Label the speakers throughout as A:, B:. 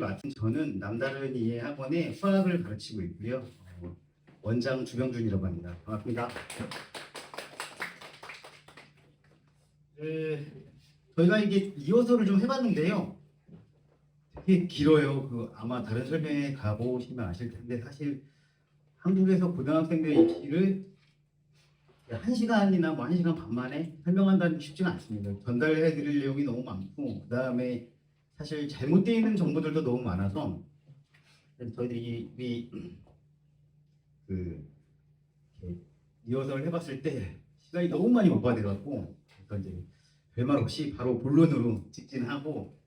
A: 맡은 저는 남다른 이의 학원에 수학을 가르치고 있고요. 원장 주병준이라고 합니다. 반갑습니다. 저희가 이게 이어서를 좀 해봤는데요. 되게 길어요. 아마 다른 설명회 가보시면 아실 텐데 사실 한국에서 고등학생들의 입시를 1시간이나 뭐 1시간 반 만에 설명한다는 게 쉽지가 않습니다. 전달해 드릴 내용이 너무 많고 그 다음에 사실 잘못되어 있는 정보들도 너무 많아서 저희들이 리허설을 해봤을 때 시간이 너무 많이 오버돼갖고 그래서 이제 별말 없이 바로 본론으로 직진하고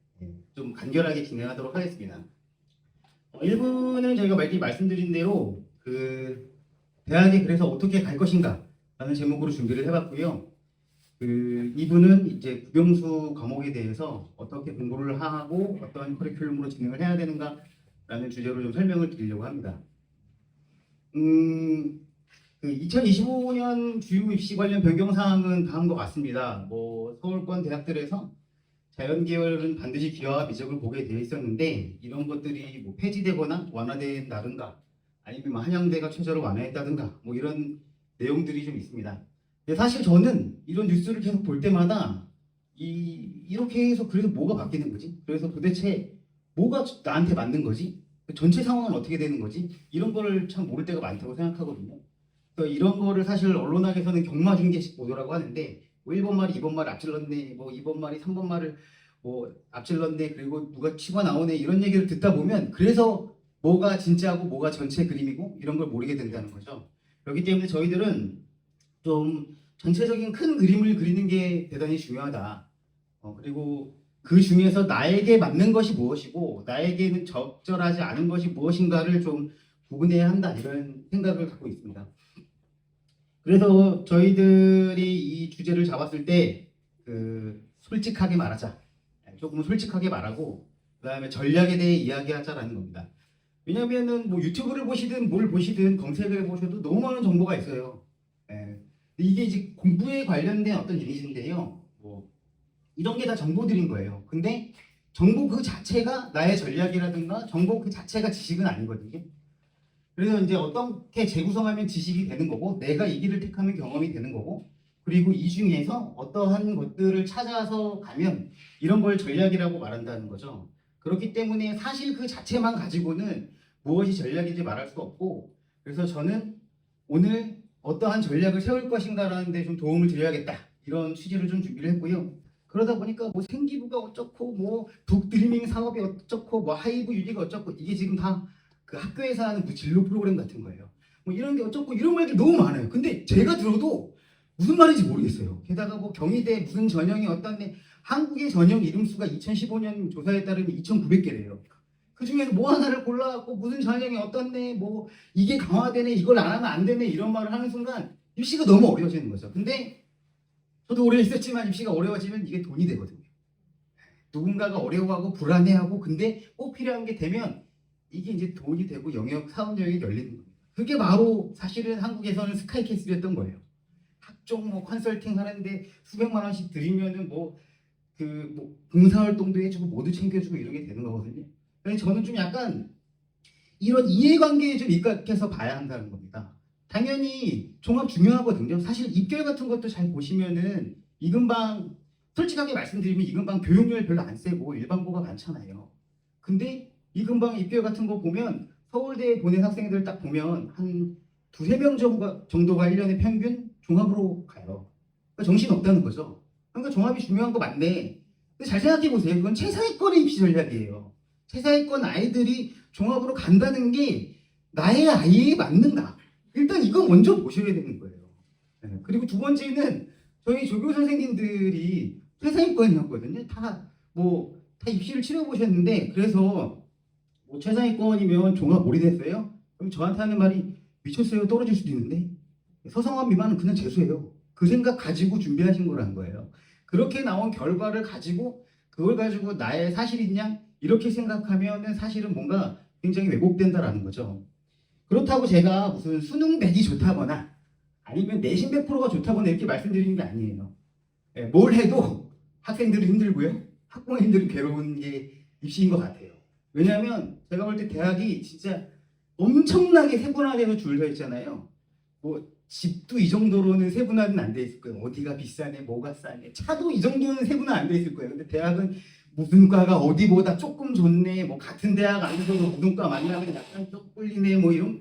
A: 좀 간결하게 진행하도록 하겠습니다. 1부는 저희가 말씀드린 대로 대학에 그래서 어떻게 갈 것인가 라는 제목으로 준비를 해봤고요. 2부는 이제 국영수 과목에 대해서 어떻게 공부를 하고 어떤 커리큘럼으로 진행을 해야 되는가 라는 주제로 좀 설명을 드리려고 합니다. 2025년 주요 입시 관련 변경 사항은 다음과 같습니다. 서울권 대학들에서 자연계열은 반드시 기하와 미적을 보게 되어 있었는데 이런 것들이 폐지되거나 완화된다든가 아니면 한양대가 최저를 완화했다든가 이런 내용들이 좀 있습니다. 근데 사실 저는 이런 뉴스를 계속 볼 때마다 이렇게 해서 그래서 뭐가 바뀌는 거지? 그래서 도대체 뭐가 나한테 맞는 거지? 전체 상황은 어떻게 되는 거지? 이런 거를 참 모를 때가 많다고 생각하거든요. 그래서 이런 거를 사실 언론학에서는 경마중계식 보도라고 하는데 1번 말이 2번 말 앞질렀네, 2번 말이 3번 말을 앞질렀네, 그리고 누가 치고 나오네 이런 얘기를 듣다 보면 그래서 뭐가 진짜고 뭐가 전체 그림이고 이런 걸 모르게 된다는 거죠. 그렇기 때문에 저희들은 좀 전체적인 큰 그림을 그리는 게 대단히 중요하다. 그리고 그 중에서 나에게 맞는 것이 무엇이고 나에게는 적절하지 않은 것이 무엇인가를 좀 구분해야 한다 이런 생각을 갖고 있습니다. 그래서 저희들이 이 주제를 잡았을 때 솔직하게 말하자. 조금 솔직하게 말하고 그 다음에 전략에 대해 이야기하자라는 겁니다. 왜냐하면은 유튜브를 보시든 뭘 보시든 검색을 해보셔도 너무 많은 정보가 있어요. 이게 이제 공부에 관련된 어떤 일이신데요. 이런 게 다 정보들인 거예요. 근데 정보 그 자체가 나의 전략이라든가 정보 그 자체가 지식은 아니거든요. 그래서 이제 어떻게 재구성하면 지식이 되는 거고 내가 이 길을 택하면 경험이 되는 거고 그리고 이 중에서 어떠한 것들을 찾아서 가면 이런 걸 전략이라고 말한다는 거죠. 그렇기 때문에 사실 그 자체만 가지고는 무엇이 전략인지 말할 수 없고 그래서 저는 오늘 어떠한 전략을 세울 것인가라는 데 좀 도움을 드려야겠다 이런 취지를 좀 준비를 했고요. 그러다 보니까 생기부가 어쩌고 북드리밍 사업이 어쩌고 하이브 유리가 어쩌고 이게 지금 다 그 학교에서 하는 진로 프로그램 같은 거예요. 이런 게 어쩌고 이런 말들이 너무 많아요. 근데 제가 들어도 무슨 말인지 모르겠어요. 게다가 경희대 무슨 전형이 어떤데 한국의 전형 이름수가 2015년 조사에 따르면 2,900개래요. 그 중에서 하나를 골라갖고 무슨 전형이 어떻네, 이게 강화되네, 이걸 안 하면 안 되네 이런 말을 하는 순간 입시가 너무 어려워지는 거죠. 근데 저도 오래 있었지만 입시가 어려워지면 이게 돈이 되거든요. 누군가가 어려워하고 불안해하고 근데 꼭 필요한 게 되면 이게 이제 돈이 되고 사업 영역이 열리는 겁니다. 그게 바로 사실은 한국에서는 스카이캐슬이었던 거예요. 학종 컨설팅 하는데 수백만 원씩 드리면은 봉사활동도 해주고 모두 챙겨주고 이런 게 되는 거거든요. 그래서 저는 좀 약간 이런 이해관계에 좀 입각해서 봐야 한다는 겁니다. 당연히 종합 중요하거든요. 사실 입결 같은 것도 잘 보시면은 이금방 솔직하게 말씀드리면 이금방 교육열 별로 안 세고 일반고가 많잖아요. 근데 이금방 입결 같은 거 보면 서울대에 보낸 학생들 딱 보면 한 2~3명 정도가 1년에 평균 종합으로 가요. 그러니까 정신 없다는 거죠. 그러니까 종합이 중요한 거 맞네. 근데 잘 생각해 보세요. 그건 최상위권의 입시 전략이에요. 최상위권 아이들이 종합으로 간다는 게 나의 아이에 맞는다. 일단 이거 먼저 보셔야 되는 거예요. 그리고 두 번째는 저희 조교 선생님들이 최상위권이었거든요. 다 입시를 치러보셨는데 그래서 최상위권이면 종합 올인했어요? 그럼 저한테 하는 말이 미쳤어요. 떨어질 수도 있는데 서성한 미만은 그냥 재수예요. 그 생각 가지고 준비하신 거라는 거예요. 그렇게 나온 결과를 가지고 그걸 가지고 나의 사실이냐 이렇게 생각하면 사실은 뭔가 굉장히 왜곡된다라는 거죠. 그렇다고 제가 무슨 수능 100이 좋다거나 아니면 내신 100%가 좋다거나 이렇게 말씀드리는 게 아니에요. 뭘 해도 학생들은 힘들고요. 학부모님들은 괴로운 게 입시인 것 같아요. 왜냐하면 제가 볼 때 대학이 진짜 엄청나게 세분화돼서 줄 서 있잖아요. 뭐 집도 이 정도로는 세분화는 안 돼 있을 거예요. 어디가 비싸네, 뭐가 싸네, 차도 이 정도는 세분화 안 돼 있을 거예요. 근데 대학은 무슨 과가 어디보다 조금 좋네, 뭐 같은 대학 안에서도 무슨 과 만나면 약간 좀 끌리네, 뭐 이런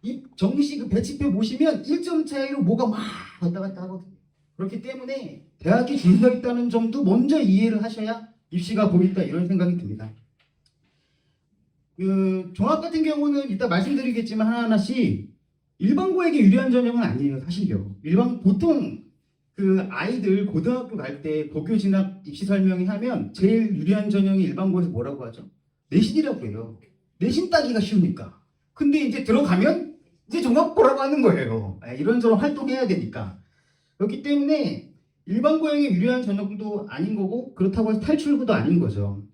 A: 이 정시 그 배치표 보시면 1점 차이로 뭐가 막 왔다 갔다 하거든요. 그렇기 때문에 대학이 줄 서 있다는 점도 먼저 이해를 하셔야 입시가 보인다 이런 생각이 듭니다. 그 종합 같은 경우는 이따 말씀드리겠지만 하나하나씩 일반고에게 유리한 전형은 아니에요, 사실요. 보통 그 아이들 고등학교 갈 때 고교 진학 입시 설명회 하면 제일 유리한 전형이 일반고에서 뭐라고 하죠? 내신이라고 해요. 내신 따기가 쉬우니까. 근데 이제 들어가면 이제 종합고라고 하는 거예요. 이런저런 활동해야 되니까. 그렇기 때문에 일반고형에 유리한 전형도 아닌 거고 그렇다고 해서 탈출구도 아닌 거죠.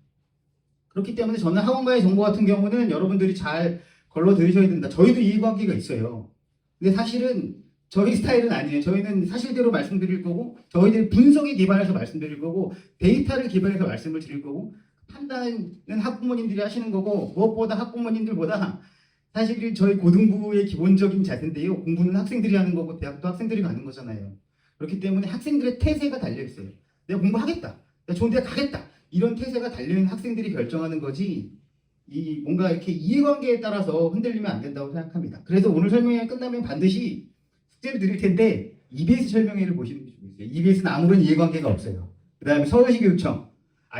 A: 그렇기 때문에 저는 학원과의 정보 같은 경우는 여러분들이 잘 걸러 들으셔야 된다. 저희도 이해관계가 있어요. 근데 사실은 저희 스타일은 아니에요. 저희는 사실대로 말씀드릴 거고 저희들 분석에 기반해서 말씀드릴 거고 데이터를 기반해서 말씀을 드릴 거고 판단은 학부모님들이 하시는 거고 무엇보다 학부모님들보다 사실 저희 고등부의 기본적인 자세인데요. 공부는 학생들이 하는 거고 대학도 학생들이 가는 거잖아요. 그렇기 때문에 학생들의 태세가 달려있어요. 내가 공부하겠다. 내가 좋은 대학 가겠다. 이런 태세가 달려있는 학생들이 결정하는 거지 이 뭔가 이렇게 이해관계에 따라서 흔들리면 안 된다고 생각합니다. 그래서 오늘 설명회 끝나면 반드시 숙제를 드릴 텐데 EBS 설명회를 보시는 게 좋겠어요. EBS는 아무런 이해관계가 없어요. 그 다음에 서울시교육청,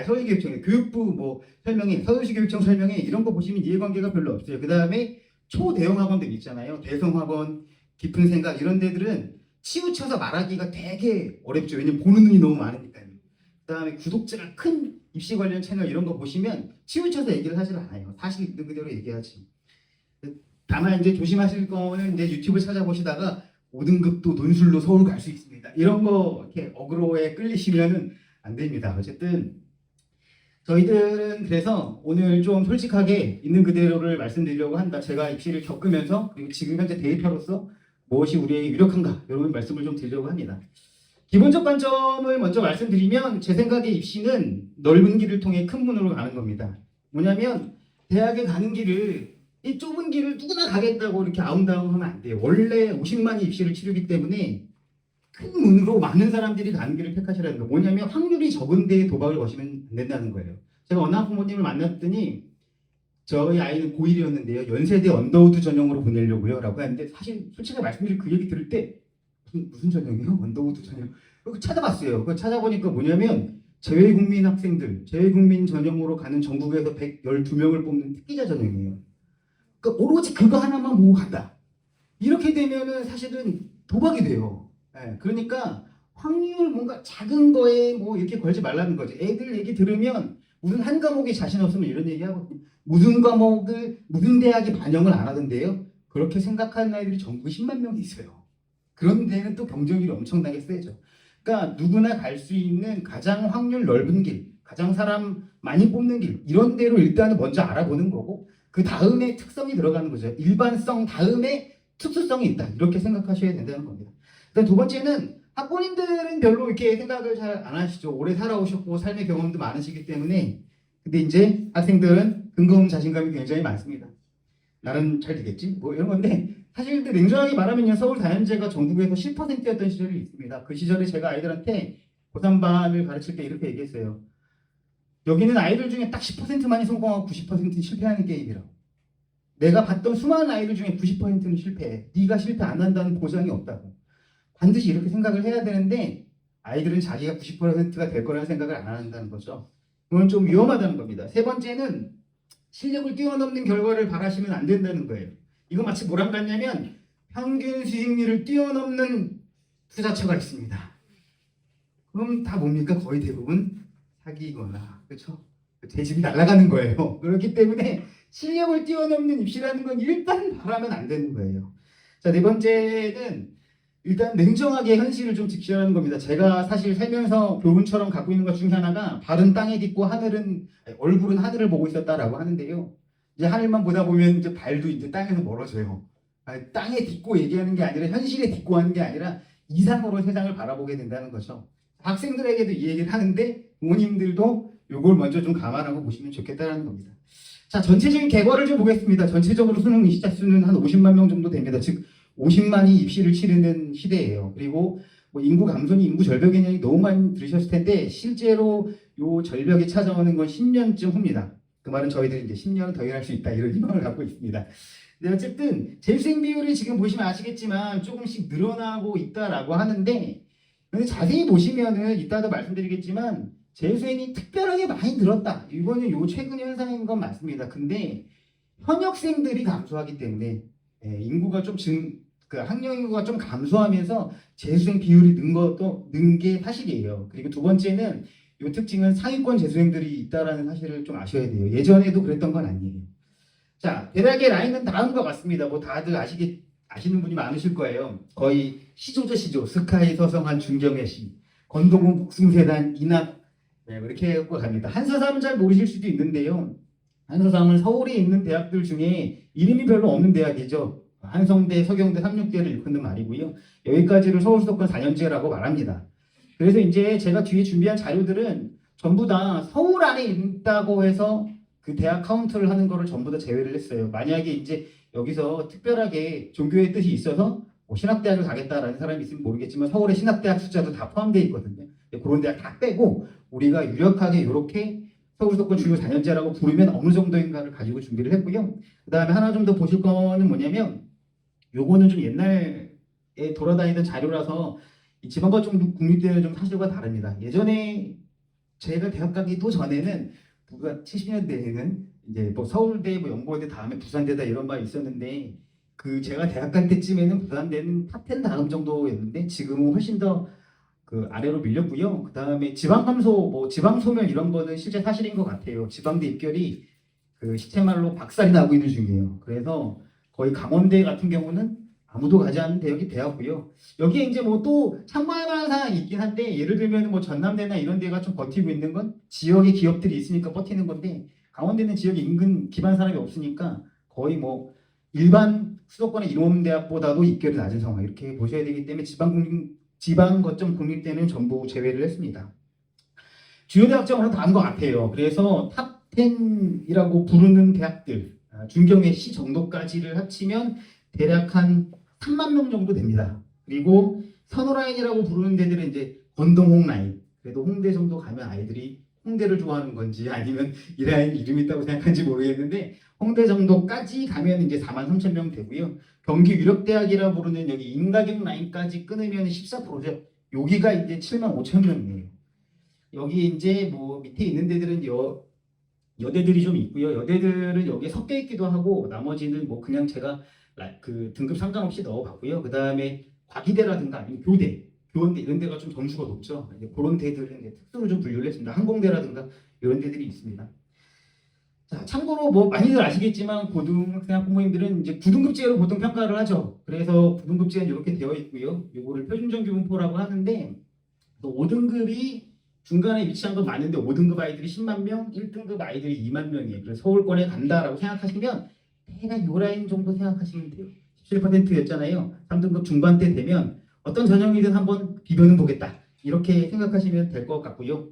A: 서울시교육청 교육부 뭐 설명회, 서울시교육청 설명회 이런 거 보시면 이해관계가 별로 없어요. 그 다음에 초대형 학원들 있잖아요. 대성학원, 깊은 생각 이런 데들은 치우쳐서 말하기가 되게 어렵죠. 왜냐면 보는 눈이 너무 많으니까요. 그 다음에 구독자가 큰 입시 관련 채널 이런 거 보시면 치우쳐서 얘기를 하질 않아요. 사실 있는 그대로 얘기하지. 다만 이제 조심하실 거는 이제 유튜브 찾아보시다가 5등급도 논술로 서울 갈 수 있습니다. 이런 거 이렇게 어그로에 끌리시면은 안 됩니다. 어쨌든 저희들은 그래서 오늘 좀 솔직하게 있는 그대로를 말씀드리려고 한다. 제가 입시를 겪으면서 그리고 지금 현재 데이터로서 무엇이 우리에게 유력한가 이런 말씀을 좀 드리려고 합니다. 기본적 관점을 먼저 말씀드리면 제 생각에 입시는 넓은 길을 통해 큰 문으로 가는 겁니다. 뭐냐면 대학에 가는 길을 이 좁은 길을 누구나 가겠다고 이렇게 아웅다웅하면 안 돼요. 원래 50만이 입시를 치르기 때문에 큰 문으로 많은 사람들이 가는 길을 택하시라는 거예요. 뭐냐면 확률이 적은 데에 도박을 거시면 안 된다는 거예요. 제가 어느 학부모님을 만났더니 저희 아이는 고1이었는데요. 연세대 언더우드 전형으로 보내려고요 라고 하는데 사실 솔직히 말씀드리면 그 얘기 들을 때 무슨 전형이요? 언더우드 전형. 그거 찾아봤어요. 그거 찾아보니까 뭐냐면 재외국민 학생들, 재외국민 전형으로 가는 전국에서 112명을 뽑는 특기자 전형이에요. 그러니까 오로지 그거 하나만 보고 간다. 이렇게 되면은 사실은 도박이 돼요. 그러니까 확률 뭔가 작은 거에 뭐 이렇게 걸지 말라는 거죠. 애들 얘기 들으면 무슨 한 과목에 자신 없으면 이런 얘기 하거든요. 무슨 과목을 무슨 대학이 반영을 안 하던데요. 그렇게 생각하는 아이들이 전국에 10만 명이 있어요. 그런 데는 또 경쟁률이 엄청나게 세죠. 그러니까 누구나 갈 수 있는 가장 확률 넓은 길, 가장 사람 많이 뽑는 길 이런 데로 일단은 먼저 알아보는 거고 그 다음에 특성이 들어가는 거죠. 일반성 다음에 특수성이 있다. 이렇게 생각하셔야 된다는 겁니다. 일단 두 번째는 학부모님들은 별로 이렇게 생각을 잘 안 하시죠. 오래 살아오셨고 삶의 경험도 많으시기 때문에. 근데 이제 학생들은 근거음 자신감이 굉장히 많습니다. 나는 잘 되겠지? 뭐 이런 건데 사실 근데 냉정하게 말하면요. 서울 다현제가 전국에서 10%였던 시절이 있습니다. 그 시절에 제가 아이들한테 고3반을 가르칠 때 이렇게 얘기했어요. 여기는 아이들 중에 딱 10%만이 성공하고 90%는 실패하는 게임이라고. 내가 봤던 수많은 아이들 중에 90%는 실패해. 네가 실패 안 한다는 보장이 없다고. 반드시 이렇게 생각을 해야 되는데 아이들은 자기가 90%가 될 거라는 생각을 안 한다는 거죠. 그건 좀 위험하다는 겁니다. 세 번째는 실력을 뛰어넘는 결과를 바라시면 안 된다는 거예요. 이거 마치 뭐랑 같냐면 평균 수익률을 뛰어넘는 투자처가 있습니다. 그럼 다 뭡니까? 거의 대부분 사기거나 그렇죠? 제 집이 날아가는 거예요. 그렇기 때문에 실력을 뛰어넘는 입시라는 건 일단 바라면 안 되는 거예요. 자, 네 번째는 일단 냉정하게 현실을 좀 직시하는 겁니다. 제가 사실 살면서 교훈처럼 갖고 있는 것 중에 하나가 발은 땅에 딛고 얼굴은 하늘을 보고 있었다라고 하는데요. 이제 하늘만 보다 보면 이제 발도 이제 땅에서 멀어져요. 땅에 딛고 얘기하는 게 아니라 현실에 딛고 하는 게 아니라 이상으로 세상을 바라보게 된다는 거죠. 학생들에게도 이 얘기를 하는데 부모님들도 요걸 먼저 좀 감안하고 보시면 좋겠다는 겁니다. 자, 전체적인 결과를 좀 보겠습니다. 전체적으로 수능 입시자 수는 한 50만 명 정도 됩니다. 즉 50만이 입시를 치르는 시대예요. 그리고 뭐 인구 감소니 인구 절벽 개념이 너무 많이 들으셨을 텐데 실제로 요 절벽이 찾아오는 건 10년쯤 후입니다. 그 말은 저희들이 이제 10년은 더 일할 수 있다 이런 희망을 갖고 있습니다. 근데 어쨌든 재수생 비율이 지금 보시면 아시겠지만 조금씩 늘어나고 있다라고 하는데 근데 자세히 보시면은 이따도 말씀드리겠지만 재수생이 특별하게 많이 늘었다. 이거는 요 최근 현상인 건 맞습니다. 근데 현역생들이 감소하기 때문에 인구가 좀 그 학령 인구가 좀 감소하면서 재수생 비율이 는 게 사실이에요. 그리고 두 번째는 요 특징은 상위권 재수생들이 있다라는 사실을 좀 아셔야 돼요. 예전에도 그랬던 건 아니에요. 자, 대략의 라인은 다음과 같습니다. 뭐 다들 아시는 분이 많으실 거예요. 거의 시조죠, 시조. 스카이, 서성한, 중경의 시, 건동훈, 북승세단, 이낙 이렇게 해갖고 갑니다. 한서삼은 잘 모르실 수도 있는데요. 한서삼은 서울에 있는 대학들 중에 이름이 별로 없는 대학이죠. 한성대, 서경대, 삼육대를 일컫는 말이고요. 여기까지를 서울 수도권 4년제라고 말합니다. 그래서 이제 제가 뒤에 준비한 자료들은 전부 다 서울 안에 있다고 해서 그 대학 카운트를 하는 거를 전부 다 제외를 했어요. 만약에 이제 여기서 특별하게 종교의 뜻이 있어서 뭐 신학대학을 가겠다라는 사람이 있으면 모르겠지만 서울의 신학대학 숫자도 다 포함되어 있거든요. 그런 대학 다 빼고 우리가 유력하게 이렇게 서울 수도권 주요 4년제라고 부르면 어느 정도인가를 가지고 준비를 했고요. 그 다음에 하나 좀 더 보실 거는 뭐냐면 요거는 좀 옛날에 돌아다니던 자료라서 이 지방과 좀 국립대는 좀 사실과 다릅니다. 예전에 제가 대학 가기도 전에는 70년대에는 이제 뭐 서울대, 뭐 연고대 다음에 부산대다 이런 말이 있었는데 그 제가 대학 갈 때쯤에는 부산대는 탑10 다음 정도였는데 지금은 훨씬 더 그 아래로 밀렸고요. 그 다음에 지방 감소, 뭐 지방 소멸 이런 거는 실제 사실인 것 같아요. 지방대 입결이 그 시체말로 박살이 나고 있는 중이에요. 그래서 거의 강원대 같은 경우는 아무도 가지 않는 대학이 되었고요. 여기에 이제 뭐 또 참고할 만한 사항이 있긴 한데 예를 들면 뭐 전남대나 이런 데가 좀 버티고 있는 건 지역의 기업들이 있으니까 버티는 건데 강원대는 지역에 인근 기반 사람이 없으니까 거의 뭐 일반 수도권의 이론대학보다도 입결이 낮은 상황 이렇게 보셔야 되기 때문에 지방 거점 국립대는 전부 제외를 했습니다. 주요 대학점으로 다한 것 같아요. 그래서 탑10이라고 부르는 대학들 중경의 시 정도까지를 합치면 대략 한 3만 명 정도 됩니다. 그리고 선호라인이라고 부르는 데들은 이제 건동홍 라인. 그래도 홍대 정도 가면 아이들이 홍대를 좋아하는 건지 아니면 이 라인 이름이 있다고 생각하는지 모르겠는데 홍대 정도까지 가면 이제 4만 3천 명 되고요. 경기 유력대학이라 부르는 여기 인가경 라인까지 끊으면 14%죠. 여기가 이제 7만 5천 명이에요. 여기 이제 뭐 밑에 있는 데들은 여대들이 좀 있고요. 여대들은 여기에 섞여 있기도 하고 나머지는 뭐 그냥 제가 그 등급 상관없이 넣어봤고요. 그 다음에 과기대라든가 아니면 교원대 이런 데가 좀 점수가 높죠. 이제 그런 데들은 이제 특수로 좀 분류를 했습니다. 항공대라든가 이런 데들이 있습니다. 자, 참고로 뭐 많이들 아시겠지만 고등학생 학부모님들은 이제 9등급제로 보통 평가를 하죠. 그래서 9등급제는 이렇게 되어 있고요. 이거를 표준정규분포라고 하는데 또 5등급이 중간에 위치한 건 맞는데 5등급 아이들이 10만 명, 1등급 아이들이 2만 명이에요. 그래서 서울권에 간다라고 생각하시면 대략 요 라인 정도 생각하시면 돼요. 17%였잖아요. 3등급 중반대 되면 어떤 전형이든 한번 비교는 보겠다. 이렇게 생각하시면 될 것 같고요.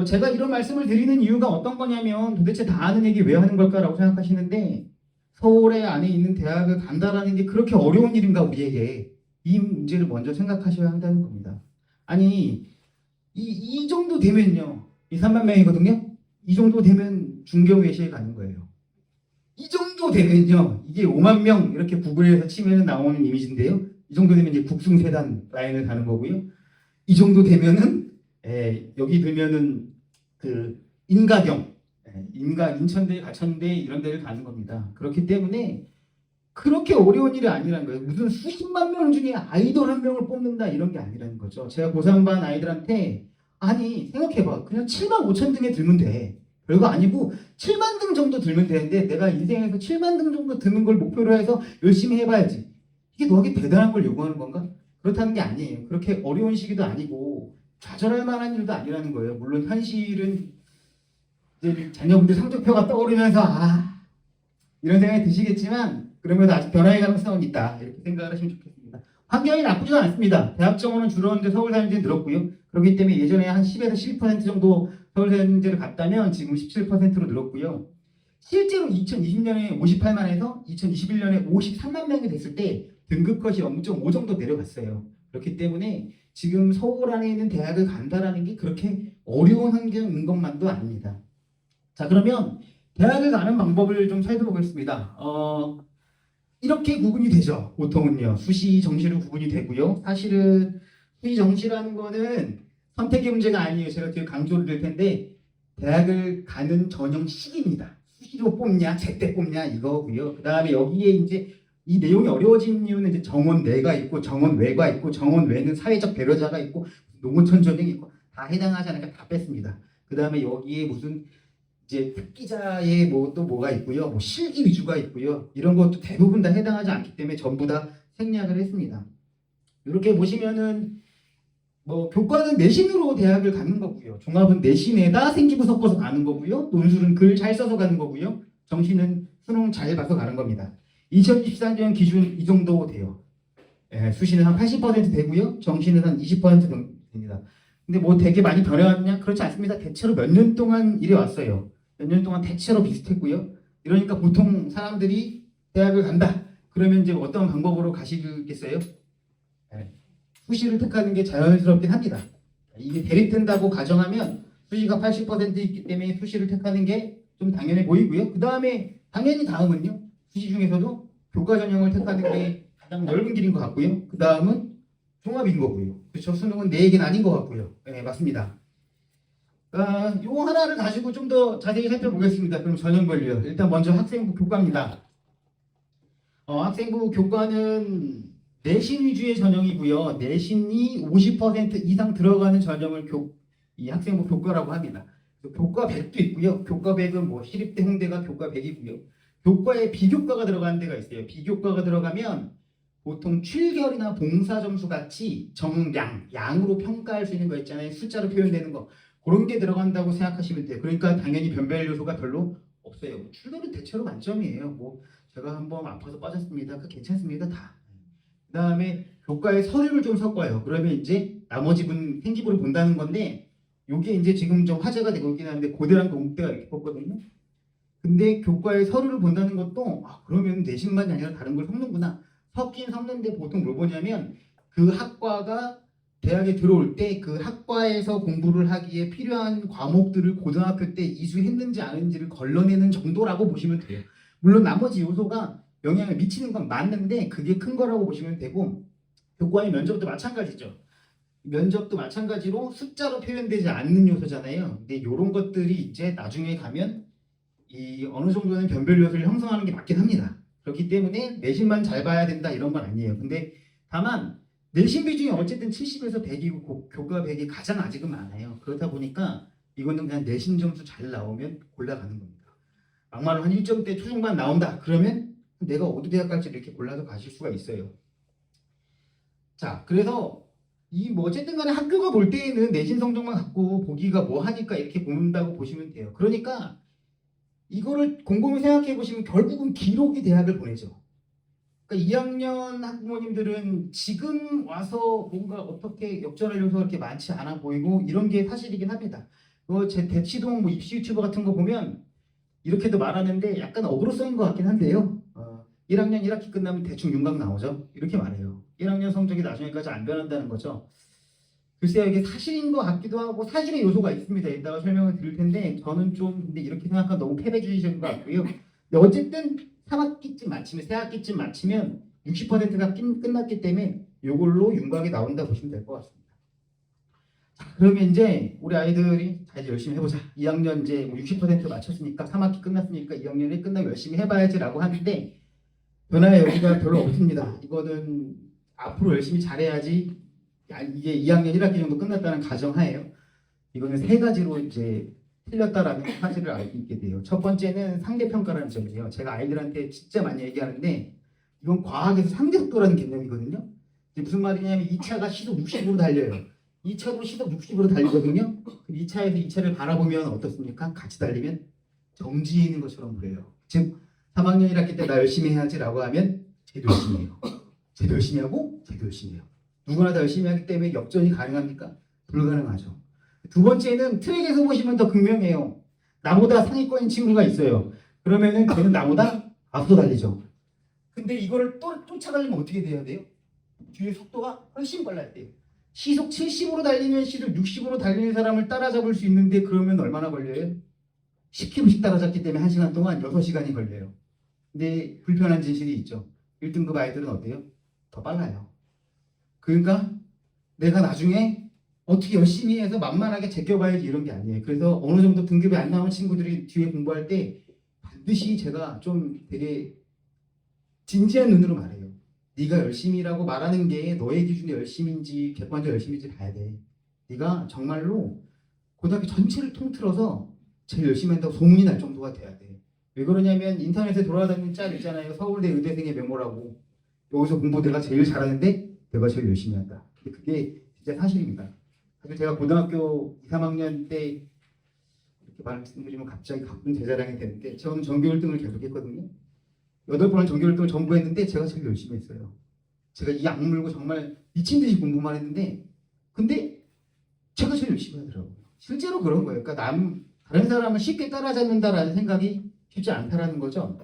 A: 제가 이런 말씀을 드리는 이유가 어떤 거냐면 도대체 다 아는 얘기 왜 하는 걸까라고 생각하시는데 서울에 안에 있는 대학을 간다라는 게 그렇게 어려운 일인가 우리에게 이 문제를 먼저 생각하셔야 한다는 겁니다. 아니 이 정도 되면요. 2, 3만 명이거든요. 이 정도 되면 중경외시에 가는 거예요. 이 정도 되면요. 이게 5만 명 이렇게 구글에서 치면 나오는 이미지인데요. 이 정도 되면 이제 국승세단 라인을 가는 거고요. 이 정도 되면은 여기 들면은 그 인가경, 인천대, 가천대 이런 데를 가는 겁니다. 그렇기 때문에 그렇게 어려운 일이 아니라는 거예요. 무슨 수십만 명 중에 아이돌 한 명을 뽑는다 이런 게 아니라는 거죠. 제가 고3반 아이들한테 아니 생각해봐. 그냥 7만 5천 등에 들면 돼. 별거 아니고 7만 등 정도 들면 되는데 내가 인생에서 7만 등 정도 드는 걸 목표로 해서 열심히 해봐야지. 이게 너에게 대단한 걸 요구하는 건가? 그렇다는 게 아니에요. 그렇게 어려운 시기도 아니고 좌절할 만한 일도 아니라는 거예요. 물론 현실은 이제 자녀분들 성적표가 떠오르면서 이런 생각이 드시겠지만 그러면서 아직 변화의 가능성은 있다. 이렇게 생각을 하시면 좋겠습니다. 환경이 나쁘지도 않습니다. 대학 정원은 줄었는데 서울 사람들이 늘었고요. 그렇기 때문에 예전에 한 10에서 12% 정도 서울대를 갔다면 지금 17%로 늘었고요. 실제로 2020년에 58만에서 2021년에 53만 명이 됐을 때 등급컷이 0.5 정도 내려갔어요. 그렇기 때문에 지금 서울 안에 있는 대학을 간다라는 게 그렇게 어려운 환경인 것만도 아닙니다. 자, 그러면 대학을 가는 방법을 좀 살펴보겠습니다. 이렇게 구분이 되죠. 보통은요. 수시, 정시로 구분이 되고요. 사실은 수시, 정시라는 거는 선택의 문제가 아니에요. 제가 뒤에 강조를 드릴 텐데 대학을 가는 전형 시기입니다. 수시로 뽑냐, 제때 뽑냐 이거고요. 그 다음에 여기에 이제 이 내용이 어려워진 이유는 이제 정원 내가 있고 정원 외가 있고 정원 외는 사회적 배려자가 있고 농어촌 전형이 있고 다 해당하지 않으니까 다 뺐습니다. 그 다음에 여기에 무슨 이제 특기자의 뭐 또 뭐가 있고요, 뭐 실기 위주가 있고요. 이런 것도 대부분 다 해당하지 않기 때문에 전부 다 생략을 했습니다. 이렇게 보시면은 뭐 교과는 내신으로 대학을 가는 거고요. 종합은 내신에다 생기부 섞어서 가는 거고요. 논술은 글 잘 써서 가는 거고요. 정시는 수능 잘 봐서 가는 겁니다. 2024년 기준 이 정도 돼요. 예, 수시는 한 80% 되고요. 정시는 한 20% 됩니다. 근데 뭐 되게 많이 변해왔냐? 그렇지 않습니다. 대체로 몇 년 동안 이래 왔어요. 몇 년 동안 대체로 비슷했고요. 이러니까 보통 사람들이 대학을 간다. 그러면 이제 어떤 방법으로 가시겠어요? 예, 수시를 택하는 게 자연스럽긴 합니다. 이게 대립된다고 가정하면 수시가 80% 있기 때문에 수시를 택하는 게 좀 당연해 보이고요. 그 다음에 당연히 다음은요. 수시 중에서도 교과 전형을 택하는 게 가장 넓은 길인 것 같고요. 그 다음은 종합인 거고요. 그렇죠. 수능은 내 얘기는 아닌 것 같고요. 네, 맞습니다. 요 하나를 가지고 좀 더 자세히 살펴보겠습니다. 그럼 전형별로요. 일단 먼저 학생부 교과입니다. 학생부 교과는 내신 위주의 전형이고요. 내신이 50% 이상 들어가는 전형을 이 학생부 교과라고 합니다. 교과 100도 있고요. 교과 100은 뭐 시립대 홍대가 교과 100이고요. 교과에 비교과가 들어가는 데가 있어요. 비교과가 들어가면 보통 출결이나 봉사 점수 같이 정량, 양으로 평가할 수 있는 거 있잖아요. 숫자로 표현되는 거. 그런 게 들어간다고 생각하시면 돼요. 그러니까 당연히 변별 요소가 별로 없어요. 출결은 대체로 만점이에요. 뭐 제가 한번 아파서 빠졌습니다. 그 괜찮습니다. 다. 그 다음에 교과에 서류를 좀 섞어요. 그러면 이제 나머지 생기부를 본다는 건데 이게 이제 지금 좀 화제가 되고 있긴 한데 고대랑 동국대가 이렇게 뽑거든요. 근데 교과에 서류를 본다는 것도 그러면 내신만이 아니라 다른 걸 섞는구나. 섞긴 섞는데 보통 뭘 보냐면 그 학과가 대학에 들어올 때 그 학과에서 공부를 하기에 필요한 과목들을 고등학교 때 이수했는지 아닌지를 걸러내는 정도라고 보시면 돼요. 물론 나머지 요소가 영향을 미치는 건 맞는데 그게 큰 거라고 보시면 되고 교과의 면접도 마찬가지죠. 면접도 마찬가지로 숫자로 표현되지 않는 요소잖아요. 근데 이런 것들이 이제 나중에 가면 이 어느 정도는 변별 요소를 형성하는 게 맞긴 합니다. 그렇기 때문에 내신만 잘 봐야 된다 이런 건 아니에요. 근데 다만 내신 비중이 어쨌든 70에서 100이고 교과 100이 가장 아직은 많아요. 그렇다 보니까 이거는 그냥 내신 점수 잘 나오면 골라가는 겁니다. 막말로 한 1점대 초중반 나온다. 그러면 내가 어디 대학 갈지 이렇게 골라서 가실 수가 있어요. 자, 그래서 이 뭐 어쨌든 간에 학교가 볼 때에는 내신 성적만 갖고 보기가 뭐 하니까 이렇게 본다고 보시면 돼요. 그러니까 이거를 곰곰이 생각해 보시면 결국은 기록이 대학을 보내죠. 그러니까 2학년 학부모님들은 지금 와서 뭔가 어떻게 역전할 요소가 그렇게 많지 않아 보이고 이런 게 사실이긴 합니다. 제 대치동 뭐 입시 유튜버 같은 거 보면 이렇게도 말하는데 약간 어그로성인 것 같긴 한데요. 1학년 1학기 끝나면 대충 윤곽 나오죠. 이렇게 말해요. 1학년 성적이 나중에까지 안 변한다는 거죠. 글쎄요, 이게 사실인 것 같기도 하고 사실의 요소가 있습니다. 이따가 설명을 드릴 텐데 저는 좀 근데 이렇게 생각하면 너무 패배주의적인 것 같고요. 근데 어쨌든 3학기쯤 마치면, 4학기쯤 마치면 60%가 끝났기 때문에 이걸로 윤곽이 나온다 보시면 될 것 같습니다. 자, 그러면 이제 우리 아이들이 이제 열심히 해보자. 2학년 이제 60% 맞췄으니까 3학기 끝났으니까 2학년이 끝나고 열심히 해봐야지라고 하는데 변화의 여기가 별로 없습니다. 이거는 앞으로 열심히 잘해야지. 이게 2학년 1학기 정도 끝났다는 가정하에요. 이거는 세 가지로 이제 틀렸다라는 사실을 알고 있게 돼요. 첫 번째는 상대평가라는 점이에요. 제가 아이들한테 진짜 많이 얘기하는데 이건 과학에서 상대속도라는 개념이거든요. 이게 무슨 말이냐면 2차가 시속 60으로 달려요. 2차도 시속 60으로 달리거든요. 2차에서 2차를 바라보면 어떻습니까? 같이 달리면 정지해 있는 것처럼 보여요. 즉 3학년 1학기 때 나 열심히 해야지 라고 하면 쟤도 열심히 해요. 쟤도 열심히 하고 쟤도 열심히 해요. 누구나 다 열심히 하기 때문에 역전이 가능합니까? 불가능하죠. 두 번째는 트랙에서 보시면 더 극명해요. 나보다 상위권인 친구가 있어요. 그러면은 걔는 나보다 앞서 달리죠. 근데 이거를 또 쫓아가려면 어떻게 돼야 돼요? 뒤에 속도가 훨씬 빨라야 돼요. 시속 70으로 달리면 시속 60으로 달리는 사람을 따라잡을 수 있는데 그러면 얼마나 걸려요? 10km씩 따라잡기 때문에 1시간 동안 6시간이 걸려요. 근데 불편한 진실이 있죠. 1등급 아이들은 어때요? 더 빨라요. 그러니까 내가 나중에 어떻게 열심히 해서 만만하게 제껴봐야지 이런 게 아니에요. 그래서 어느 정도 등급이 안 나온 친구들이 뒤에 공부할 때 반드시 제가 좀 되게 진지한 눈으로 말해요. 네가 열심히라고 말하는 게 너의 기준에 열심인지 객관적으로 열심인지 봐야 돼. 네가 정말로 고등학교 전체를 통틀어서 제일 열심히 한다고 소문이 날 정도가 돼야 돼. 왜 그러냐면 인터넷에 돌아다니는 짤 있잖아요. 서울대 의대생의 메모라고. 여기서 공부 내가 제일 잘하는데 내가 제일 열심히 한다. 근데 그게 진짜 사실입니다. 사실 제가 고등학교 2, 3학년 때 이렇게 말씀드리면 갑자기 가끔 제 자랑이 되는데 저는 전교 1등을 계속했거든요. 8번을 전교 1등을 전부 했는데 제가 제일 열심히 했어요. 제가 이 악물고 정말 미친 듯이 공부만 했는데 근데 제가 제일 열심히 하더라고요. 실제로 그런 거예요. 그러니까 다른 사람을 쉽게 따라잡는다라는 생각이 쉽지 않다라는 거죠.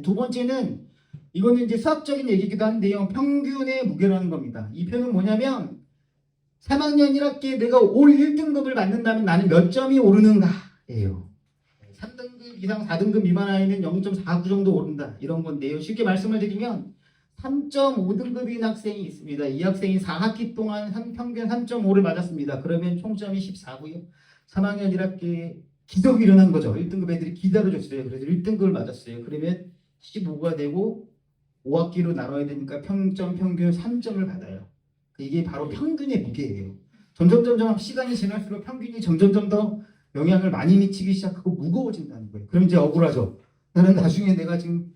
A: 두 번째는 이거는 이제 수학적인 얘기기도 한데요. 평균의 무게라는 겁니다. 이 표는 뭐냐면 3학년 1학기에 내가 올 1등급을 받는다면 나는 몇 점이 오르는가예요. 3등급 이상 4등급 미만 아이는 0.49 정도 오른다. 이런 건데요. 쉽게 말씀을 드리면 3.5등급인 학생이 있습니다. 이 학생이 4학기 동안 평균 3.5를 맞았습니다. 그러면 총점이 14고요. 3학년 1학기에 기적이 일어난 거죠. 1등급 애들이 기다려줬어요. 그래서 1등급을 맞았어요. 그러면 15가 되고 5학기로 나눠야 되니까 평균 3점을 받아요. 이게 바로 평균의 무게예요. 점점 시간이 지날수록 평균이 점점 더 영향을 많이 미치기 시작하고 무거워진다는 거예요. 그럼 이제 억울하죠. 나는 나중에 내가 지금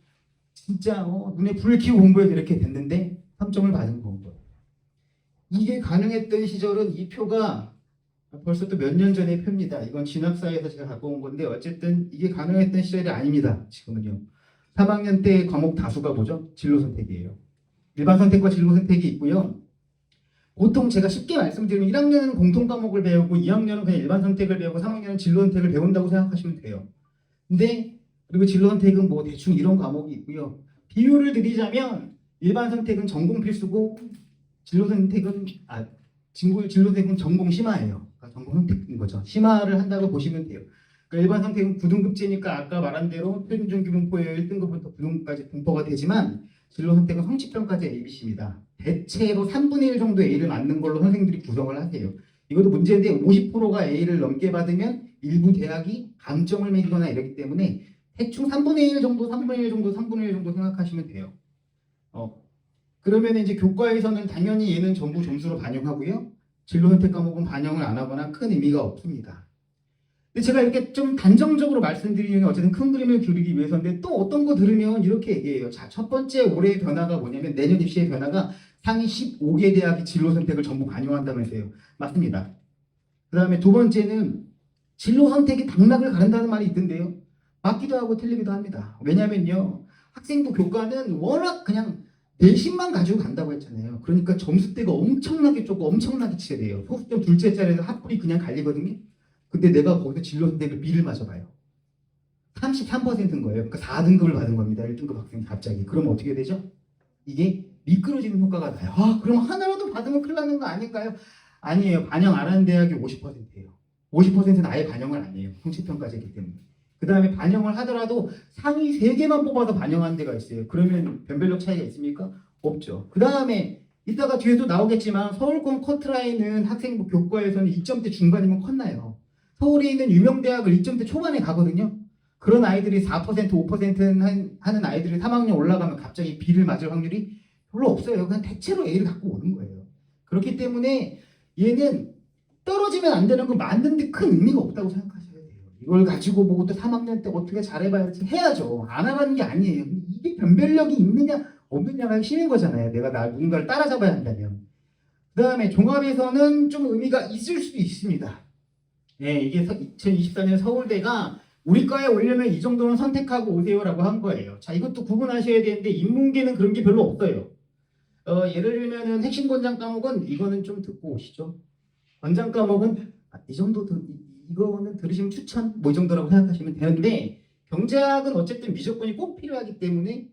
A: 진짜 눈에 불을 켜고 공부해서 이렇게 됐는데 3점을 받은 거예요. 이게 가능했던 시절은 이 표가 벌써 또 몇 년 전의 표입니다. 이건 진학사에서 제가 갖고 온 건데 어쨌든 이게 가능했던 시절이 아닙니다. 지금은요. 3학년 때 과목 다수가 뭐죠? 진로 선택이에요. 일반 선택과 진로 선택이 있고요. 보통 제가 쉽게 말씀드리면 1학년은 공통 과목을 배우고 2학년은 그냥 일반 선택을 배우고 3학년은 진로 선택을 배운다고 생각하시면 돼요. 근데 그리고 진로 선택은 뭐 대충 이런 과목이 있고요. 비율을 드리자면 일반 선택은 전공 필수고 진로 선택은 진로 선택은 전공 심화예요. 그러니까 전공 선택인 거죠. 심화를 한다고 보시면 돼요. 그러니까 일반 선택은 9등급제니까 아까 말한 대로 표준준기 분포의 1등급부터 9등급까지 분포가 되지만 진로 선택은 성취평가제 ABC입니다. 대체로 3분의 1 정도 A를 맞는 걸로 선생님들이 구성을 하세요. 이것도 문제인데 50%가 A를 넘게 받으면 일부 대학이 감점을 매기거나 이러기 때문에 대충 3분의 1 정도 생각하시면 돼요. 그러면 이제 교과에서는 당연히 얘는 전부 점수로 반영하고요. 진로 선택 과목은 반영을 안 하거나 큰 의미가 없습니다. 근데 제가 이렇게 좀 단정적으로 말씀드리는 게 어쨌든 큰 그림을 그리기 위해서인데 또 어떤 거 들으면 이렇게 얘기해요. 자, 첫 번째 올해의 변화가 뭐냐면 내년 입시의 변화가 상위 15개 대학이 진로 선택을 전부 반영한다면서요. 맞습니다. 그 다음에 두 번째는 진로 선택이 당락을 가른다는 말이 있던데요. 맞기도 하고 틀리기도 합니다. 왜냐면요. 학생부 교과는 워낙 그냥 내신만 가지고 간다고 했잖아요. 그러니까 점수대가 엄청나게 좁고 엄청나게 치대요. 소수점 둘째 자리에서 합불이 그냥 갈리거든요. 근데 내가 거기서 진로 선택을 B를 맞아봐요. 33%인 거예요. 그러니까 4등급을 받은 겁니다. 1등급 학생이 갑자기. 그러면 어떻게 되죠? 이게 미끄러지는 효과가 나요. 그럼 하나라도 받으면 큰일 나는 거 아닐까요? 아니에요. 반영 안 하는 대학이 50%예요. 50%는 아예 반영을 안 해요. 성취평가제이기 때문에. 그 다음에 반영을 하더라도 상위 3개만 뽑아서 반영하는 데가 있어요. 그러면 변별력 차이가 있습니까? 없죠. 그 다음에 이따가 뒤에도 나오겠지만 서울권 커트라인은 학생부 교과에서는 2점대 중반이면 컸나요. 서울에 있는 유명대학을 2점대 초반에 가거든요. 그런 아이들이 4% 5% 하는 아이들이 3학년 올라가면 갑자기 B를 맞을 확률이 별로 없어요. 그냥 대체로 A를 갖고 오는 거예요. 그렇기 때문에 얘는 떨어지면 안 되는 거 만드는데 큰 의미가 없다고 생각하셔야 돼요. 이걸 가지고 보고 또 3학년 때 어떻게 잘해봐야지 해야죠. 안 하라는 게 아니에요. 이게 변별력이 있느냐 없느냐가 핵심인 거잖아요. 내가 누군가를 따라잡아야 한다면. 그 다음에 종합에서는 좀 의미가 있을 수도 있습니다. 네, 이게 2024년 서울대가 우리 과에 오려면 이 정도는 선택하고 오세요라고 한 거예요. 자, 이것도 구분하셔야 되는데 인문계는 그런 게 별로 없어요. 예를 들면은 핵심 권장 과목은 이거는 좀 듣고 오시죠. 권장 과목은 이 정도 이거는 들으시면 추천 뭐 이 정도라고 생각하시면 되는데 경제학은 어쨌든 미적분이 꼭 필요하기 때문에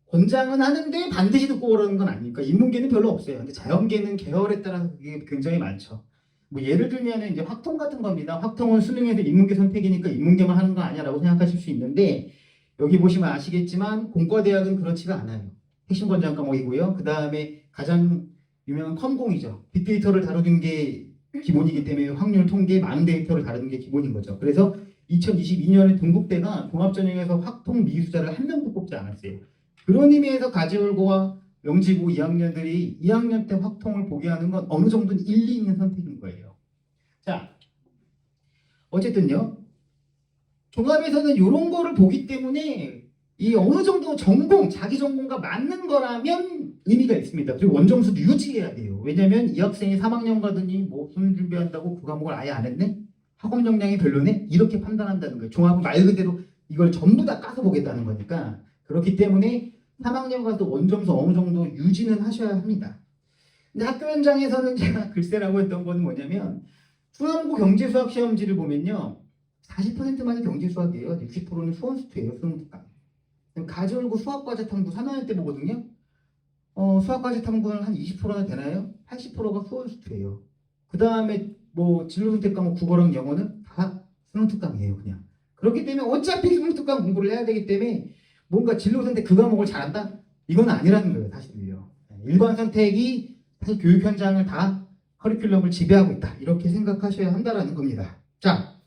A: 권장은 하는데 반드시 듣고 오라는 건 아니니까 인문계는 별로 없어요. 근데 자연계는 계열에 따라서 그게 굉장히 많죠. 뭐 예를 들면 이제 확통 같은 겁니다. 확통은 수능에서 인문계 선택이니까 인문계만 하는 거 아니야라고 생각하실 수 있는데 여기 보시면 아시겠지만 공과대학은 그렇지가 않아요. 핵심 권장 과목이고요. 그 다음에 가장 유명한 컴공이죠. 빅데이터를 다루는 게 기본이기 때문에 확률 통계 많은 데이터를 다루는 게 기본인 거죠. 그래서 2022년에 동국대가 종합전형에서 확통 미수자를 한 명도 뽑지 않았어요. 그런 의미에서 가지올고와 명지고 2학년들이 2학년 때 확통을 보게 하는 건 어느 정도는 일리 있는 선택인 거예요. 자, 어쨌든요. 종합에서는 이런 거를 보기 때문에 이 어느 정도 전공, 자기 전공과 맞는 거라면 의미가 있습니다. 그리고 원점수도 유지해야 돼요. 왜냐면 이 학생이 3학년 가더니 뭐 수능 준비한다고 그 과목을 아예 안 했네? 학업 역량이 별로네? 이렇게 판단한다는 거예요. 종합은 말 그대로 이걸 전부 다 까서 보겠다는 거니까. 그렇기 때문에 3학년 가도 원점수 어느 정도 유지는 하셔야 합니다. 근데 학교 현장에서는 제가 글쎄라고 했던 건 뭐냐면 중앙고 경제수학 시험지를 보면요. 40%만이 경제수학이에요. 60%는 수원수투예요. 수능특강. 가지올고 수학과제 탐구 3학년 때 보거든요. 수학과제 탐구는 한 20%나 되나요? 80%가 수원수투예요. 그 다음에 뭐 진로선택 과목 국어랑 영어는 다 수능특강이에요. 그냥. 그렇기 때문에 어차피 수능특강 공부를 해야 되기 때문에 뭔가 진로선택 그 과목을 잘한다? 이건 아니라는 거예요. 사실은요. 일반 선택이 사실 교육 현장을 다 커리큘럼을 지배하고 있다. 이렇게 생각하셔야 한다는 겁니다. 자,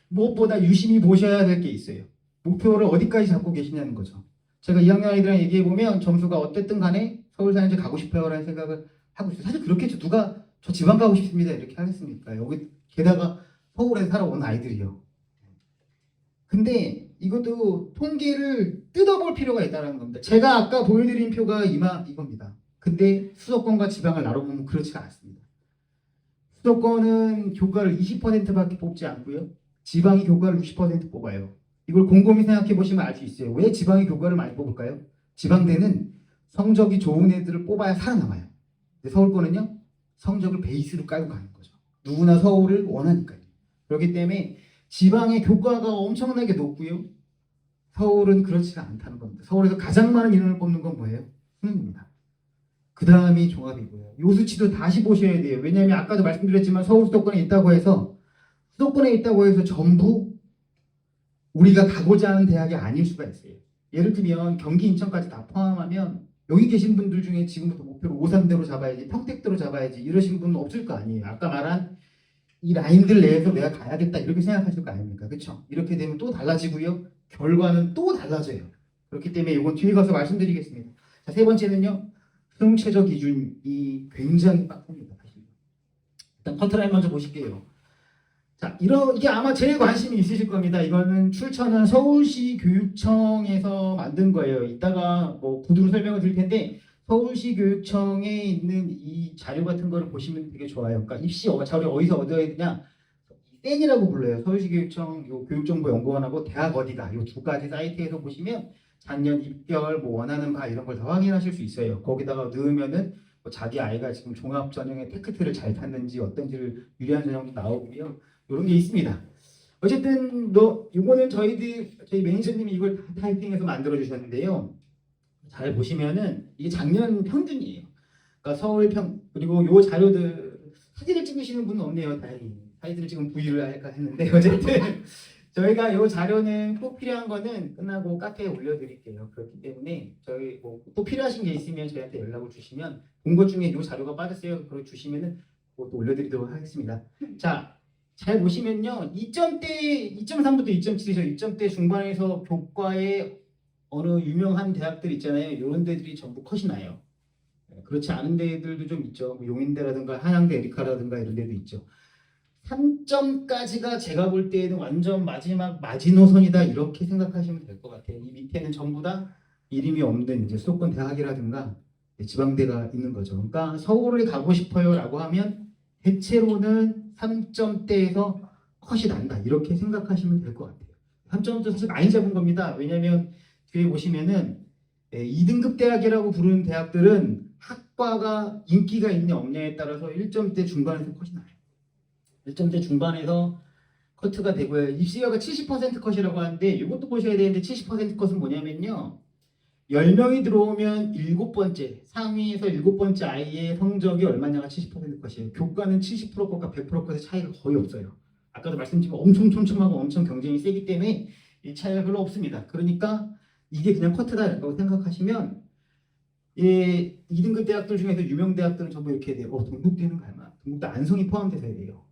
A: 무엇보다 유심히 보셔야 될 게 있어요. 목표를 어디까지 잡고 계시냐는 거죠. 제가 2학년 아이들이랑 얘기해보면 점수가 어쨌든 간에 서울 사는지 가고 싶어요 라는 생각을 하고 있어요. 사실 그렇겠죠. 누가 저 지방 가고 싶습니다 이렇게 하겠습니까? 여기 게다가 서울에 살아온 아이들이요. 근데 이것도 통계를 뜯어볼 필요가 있다는 겁니다. 제가 아까 보여드린 표가 이겁니다. 근데 수도권과 지방을 나눠보면 그렇지가 않습니다. 수도권은 교과를 20%밖에 뽑지 않고요. 지방이 교과를 60% 뽑아요. 이걸 곰곰이 생각해 보시면 알 수 있어요. 왜 지방이 교과를 많이 뽑을까요? 지방대는 성적이 좋은 애들을 뽑아야 살아남아요. 근데 서울권은요. 성적을 베이스로 깔고 가는 거죠. 누구나 서울을 원하니까요. 그렇기 때문에 지방의 교과가 엄청나게 높고요. 서울은 그렇지가 않다는 겁니다. 서울에서 가장 많은 인원을 뽑는 건 뭐예요? 수능입니다. 그 다음이 종합이고요. 요 수치도 다시 보셔야 돼요. 왜냐하면 아까도 말씀드렸지만 서울 수도권에 있다고 해서 전부 우리가 가고자 하는 대학이 아닐 수가 있어요. 예를 들면 경기 인천까지 다 포함하면 여기 계신 분들 중에 지금부터 목표를 오산대로 잡아야지 평택대로 잡아야지 이러신 분은 없을 거 아니에요. 아까 말한 이 라인들 내에서 내가 가야겠다 이렇게 생각하실 거 아닙니까? 그렇죠? 이렇게 되면 또 달라지고요. 결과는 또 달라져요. 그렇기 때문에 이건 뒤에 가서 말씀드리겠습니다. 자, 세 번째는요. 수능 최저 기준이 굉장히 빡셉니다. 일단 컨트라인 먼저 보실게요. 자, 이게 아마 제일 관심이 있으실 겁니다. 이거는 출처는 서울시 교육청에서 만든 거예요. 이따가 뭐 구두로 설명을 드릴 텐데 서울시 교육청에 있는 이 자료 같은 거를 보시면 되게 좋아요. 그러니까 입시 자료 어디서 얻어야 되냐? 센이라고 불러요. 서울시 교육청 요 교육정보연구원하고 대학 어디가 요 두 가지 사이트에서 보시면 작년 입결 뭐 원하는 바 이런 걸 다 확인하실 수 있어요. 거기다가 넣으면은 뭐 자기 아이가 지금 종합 전형의 테크트를 잘 탔는지 어떤지를 유리한 전형도 나오고요. 이런 게 있습니다. 어쨌든 이거는 저희 매니저님이 이걸 다 타이핑해서 만들어 주셨는데요. 잘 보시면은 이게 작년 평균이에요. 그러니까 서울 그리고 요 자료들 사진을 찍으시는 분은 없네요. 다행히 사진을 찍으면 V를 할까 했는데 어쨌든 저희가 요 자료는 꼭 필요한 거는 끝나고 카페에 올려드릴게요. 그렇기 때문에 저희 뭐 또 필요하신 게 있으면 저희한테 연락을 주시면 본 것 중에 요 자료가 빠졌어요. 그걸 주시면은 그것도 올려드리도록 하겠습니다. 자. 잘 보시면요. 2점대, 2.3부터 2.7이죠. 2점대 중반에서 교과에 어느 유명한 대학들 있잖아요. 이런 데들이 전부 컷이 나요. 그렇지 않은 데들도 좀 있죠. 뭐 용인대라든가 한양대 에리카라든가 이런 데도 있죠. 3점까지가 제가 볼 때에는 완전 마지막 마지노선이다 이렇게 생각하시면 될 것 같아요. 이 밑에는 전부 다 이름이 없는 이제 수도권 대학이라든가 지방대가 있는 거죠. 그러니까 서울을 가고 싶어요라고 하면 대체로는 3점대에서 컷이 난다 이렇게 생각하시면 될 것 같아요. 3점도 사실 많이 잡은 겁니다. 왜냐하면 뒤에 보시면은 2등급 대학이라고 부르는 대학들은 학과가 인기가 있냐 없냐에 따라서 1점대 중반에서 컷이 나요.
B: 1점대 중반에서 커트가 되고요. 입시가가 70% 컷이라고 하는데 이것도 보셔야 되는데 70% 컷은 뭐냐면요. 10명이 들어오면 7번째, 상위에서 7번째 아이의 성적이 얼마냐가 70% 컷이에요. 교과는 70% 컷과 100% 컷의 차이가 거의 없어요. 아까도 말씀드린 엄청 촘촘하고 엄청 경쟁이 세기 때문에 이 차이가 별로 없습니다. 그러니까 이게 그냥 커트다라고 생각하시면 2등급 대학들 중에서 유명 대학들은 전부 이렇게 돼요. 동국대는 갈만. 동국대 안성이 포함돼서 해야 돼요.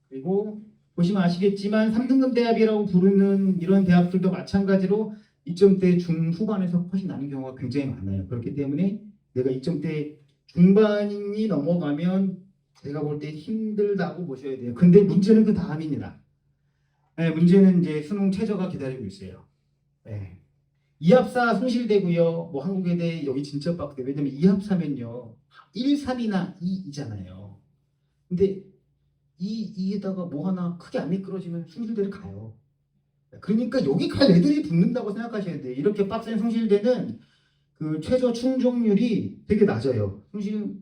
B: 그리고 보시면 아시겠지만 3등급 대학이라고 부르는 이런 대학들도 마찬가지로 2점대 중후반에서 컷이 나는 경우가 굉장히 많아요. 그렇기 때문에 내가 2점대 중반이 넘어가면 제가 볼 때 힘들다고 보셔야 돼요. 근데 문제는 그 다음입니다. 문제는 이제 수능 최저가 기다리고 있어요. 이합사 숭실되고요. 뭐 한국외대 여기 진짜 빡세. 왜냐면 이합사면요 1, 3이나 2이잖아요. 근데 이에다가 뭐 하나 크게 안 미끄러지면 숭실대를 가요. 그러니까 여기 갈 애들이 붙는다고 생각하셔야 돼요. 이렇게 빡센 숭실대는 그 최저 충족률이 되게 낮아요.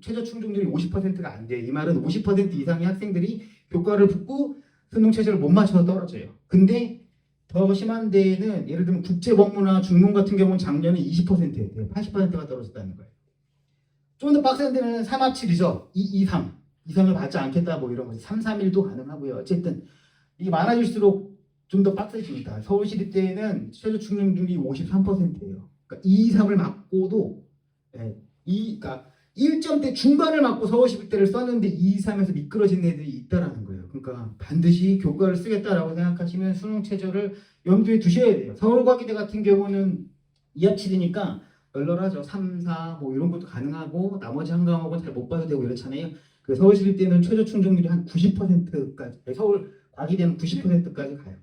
B: 최저 충족률이 50%가 안 돼요. 이 말은 50% 이상의 학생들이 교과를 붙고 수능 최저를 못 맞춰서 떨어져요. 근데 더 심한 데에는 예를 들면 국제법무나 중문 같은 경우는 작년에 20%예요. 80%가 떨어졌다는 거예요. 좀 더 빡센 데는 3합7이죠. 2, 2, 3. 이상을 받지 않겠다 뭐 이런 거지. 3, 3, 1도 가능하고요. 어쨌든 이게 많아질수록 좀 더 빡세집니다. 서울시립대는 최저 충족률이 53%예요. 그러니까 2, 2, 3을 맞고도 그러니까 1점대 중반을 맞고 서울시립대를 썼는데 2, 2, 3에서 미끄러진 애들이 있다라는 거예요. 그러니까 반드시 교과를 쓰겠다라고 생각하시면 수능 최저를 염두에 두셔야 돼요. 서울과기대 같은 경우는 2합7이니까 널널하죠. 3, 4 뭐 이런 것도 가능하고 나머지 한 과목은 잘 못 봐도 되고 이렇잖아요. 그 서울시립대는 최저 충족률이 한 90%까지, 서울과기대는 90%까지 가요.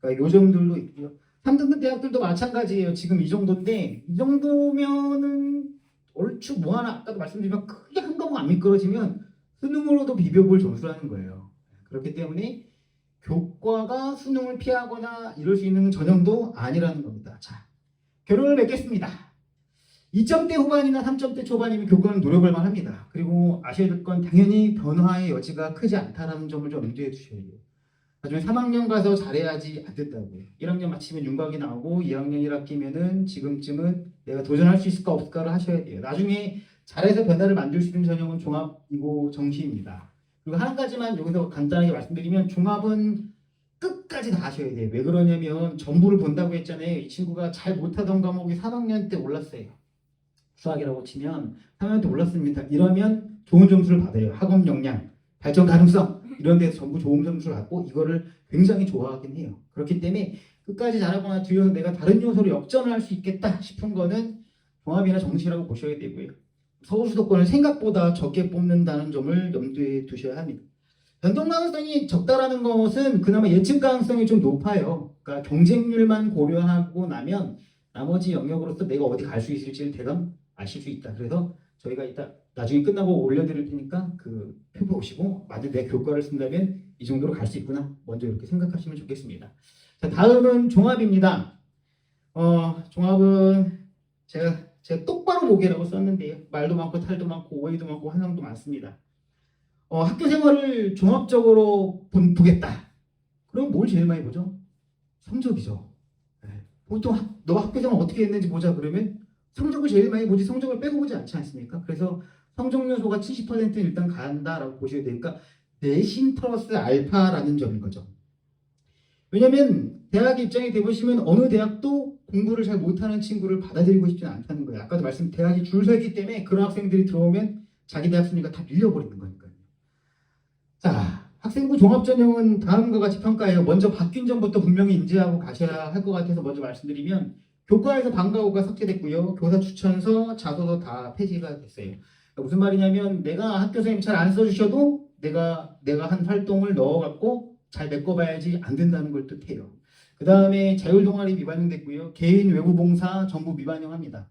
B: 그러니까 요 정도로 있고요. 3등급 대학들도 마찬가지예요. 지금 이 정도인데 이 정도면은 얼추 뭐 하나 아까도 말씀드린 크게 한 과목 안 미끄러지면 수능으로도 비벼볼 점수라는 거예요. 그렇기 때문에 교과가 수능을 피하거나 이럴 수 있는 전형도 아니라는 겁니다. 자, 결론을 맺겠습니다. 2점대 후반이나 3점대 초반이면 교과는 노려볼 만합니다. 그리고 아셔야 될 건 당연히 변화의 여지가 크지 않다는 점을 좀 염두에 두셔야 돼요. 나중에 3학년 가서 잘해야지 안 된다고요. 1학년 마치면 윤곽이 나오고 2학년 1학기면은 지금쯤은 내가 도전할 수 있을까 없을까를 하셔야 돼요. 나중에 잘해서 변화를 만들 수 있는 전형은 종합이고 정시입니다. 그리고 한 가지만 여기서 간단하게 말씀드리면 종합은 끝까지 다 하셔야 돼요. 왜 그러냐면 전부를 본다고 했잖아요. 이 친구가 잘 못하던 과목이 3학년 때 올랐어요. 수학이라고 치면 3학년 때 올랐습니다. 이러면 좋은 점수를 받아요. 학업 역량, 발전 가능성 이런 데서 전부 좋은 점수를 받고 이거를 굉장히 좋아하긴 해요. 그렇기 때문에 끝까지 잘하거나 뒤에서 내가 다른 요소로 역전을 할 수 있겠다 싶은 거는 종합이나 정시라고 보셔야 되고요. 서울 수도권을 생각보다 적게 뽑는다는 점을 염두에 두셔야 합니다. 변동 가능성이 적다라는 것은 그나마 예측 가능성이 좀 높아요. 그러니까 경쟁률만 고려하고 나면 나머지 영역으로서 내가 어디 갈 수 있을지를 대강 아실 수 있다. 그래서 저희가 이따 나중에 끝나고 올려드릴 테니까 그 표 보시고 만약 내 교과를 쓴다면 이 정도로 갈 수 있구나. 먼저 이렇게 생각하시면 좋겠습니다. 자, 다음은 종합입니다. 종합은 제가 똑바로 보기라고 썼는데요. 말도 많고 탈도 많고 오해도 많고 환상도 많습니다. 학교 생활을 종합적으로 보겠다. 그럼 뭘 제일 많이 보죠? 성적이죠. 보통 너 학교 생활 어떻게 했는지 보자 그러면 성적을 제일 많이 보지 성적을 빼고 보지 않지 않습니까? 그래서 성적 요소가 70%는 일단 간다라고 보셔야 되니까 내신 플러스 알파라는 점인 거죠. 왜냐면 대학 입장에 대보시면 어느 대학도 공부를 잘 못하는 친구를 받아들이고 싶지는 않다는 거예요. 아까도 대학이 줄 서 있기 때문에 그런 학생들이 들어오면 자기 대학 순위가 다 밀려버리는 거니까요. 자, 학생부 종합전형은 다음과 같이 평가해요. 먼저 바뀐 점부터 분명히 인지하고 가셔야 할 것 같아서 먼저 말씀드리면 교과에서 방과후가 삭제됐고요. 교사 추천서, 자소서 다 폐지가 됐어요. 그러니까 무슨 말이냐면 내가 학교 선생님 잘 안 써주셔도 내가 한 활동을 넣어갖고 잘 메꿔봐야지 안 된다는 걸 뜻해요. 그 다음에 자율동아리 미반영됐고요. 개인 외부 봉사 전부 미반영합니다.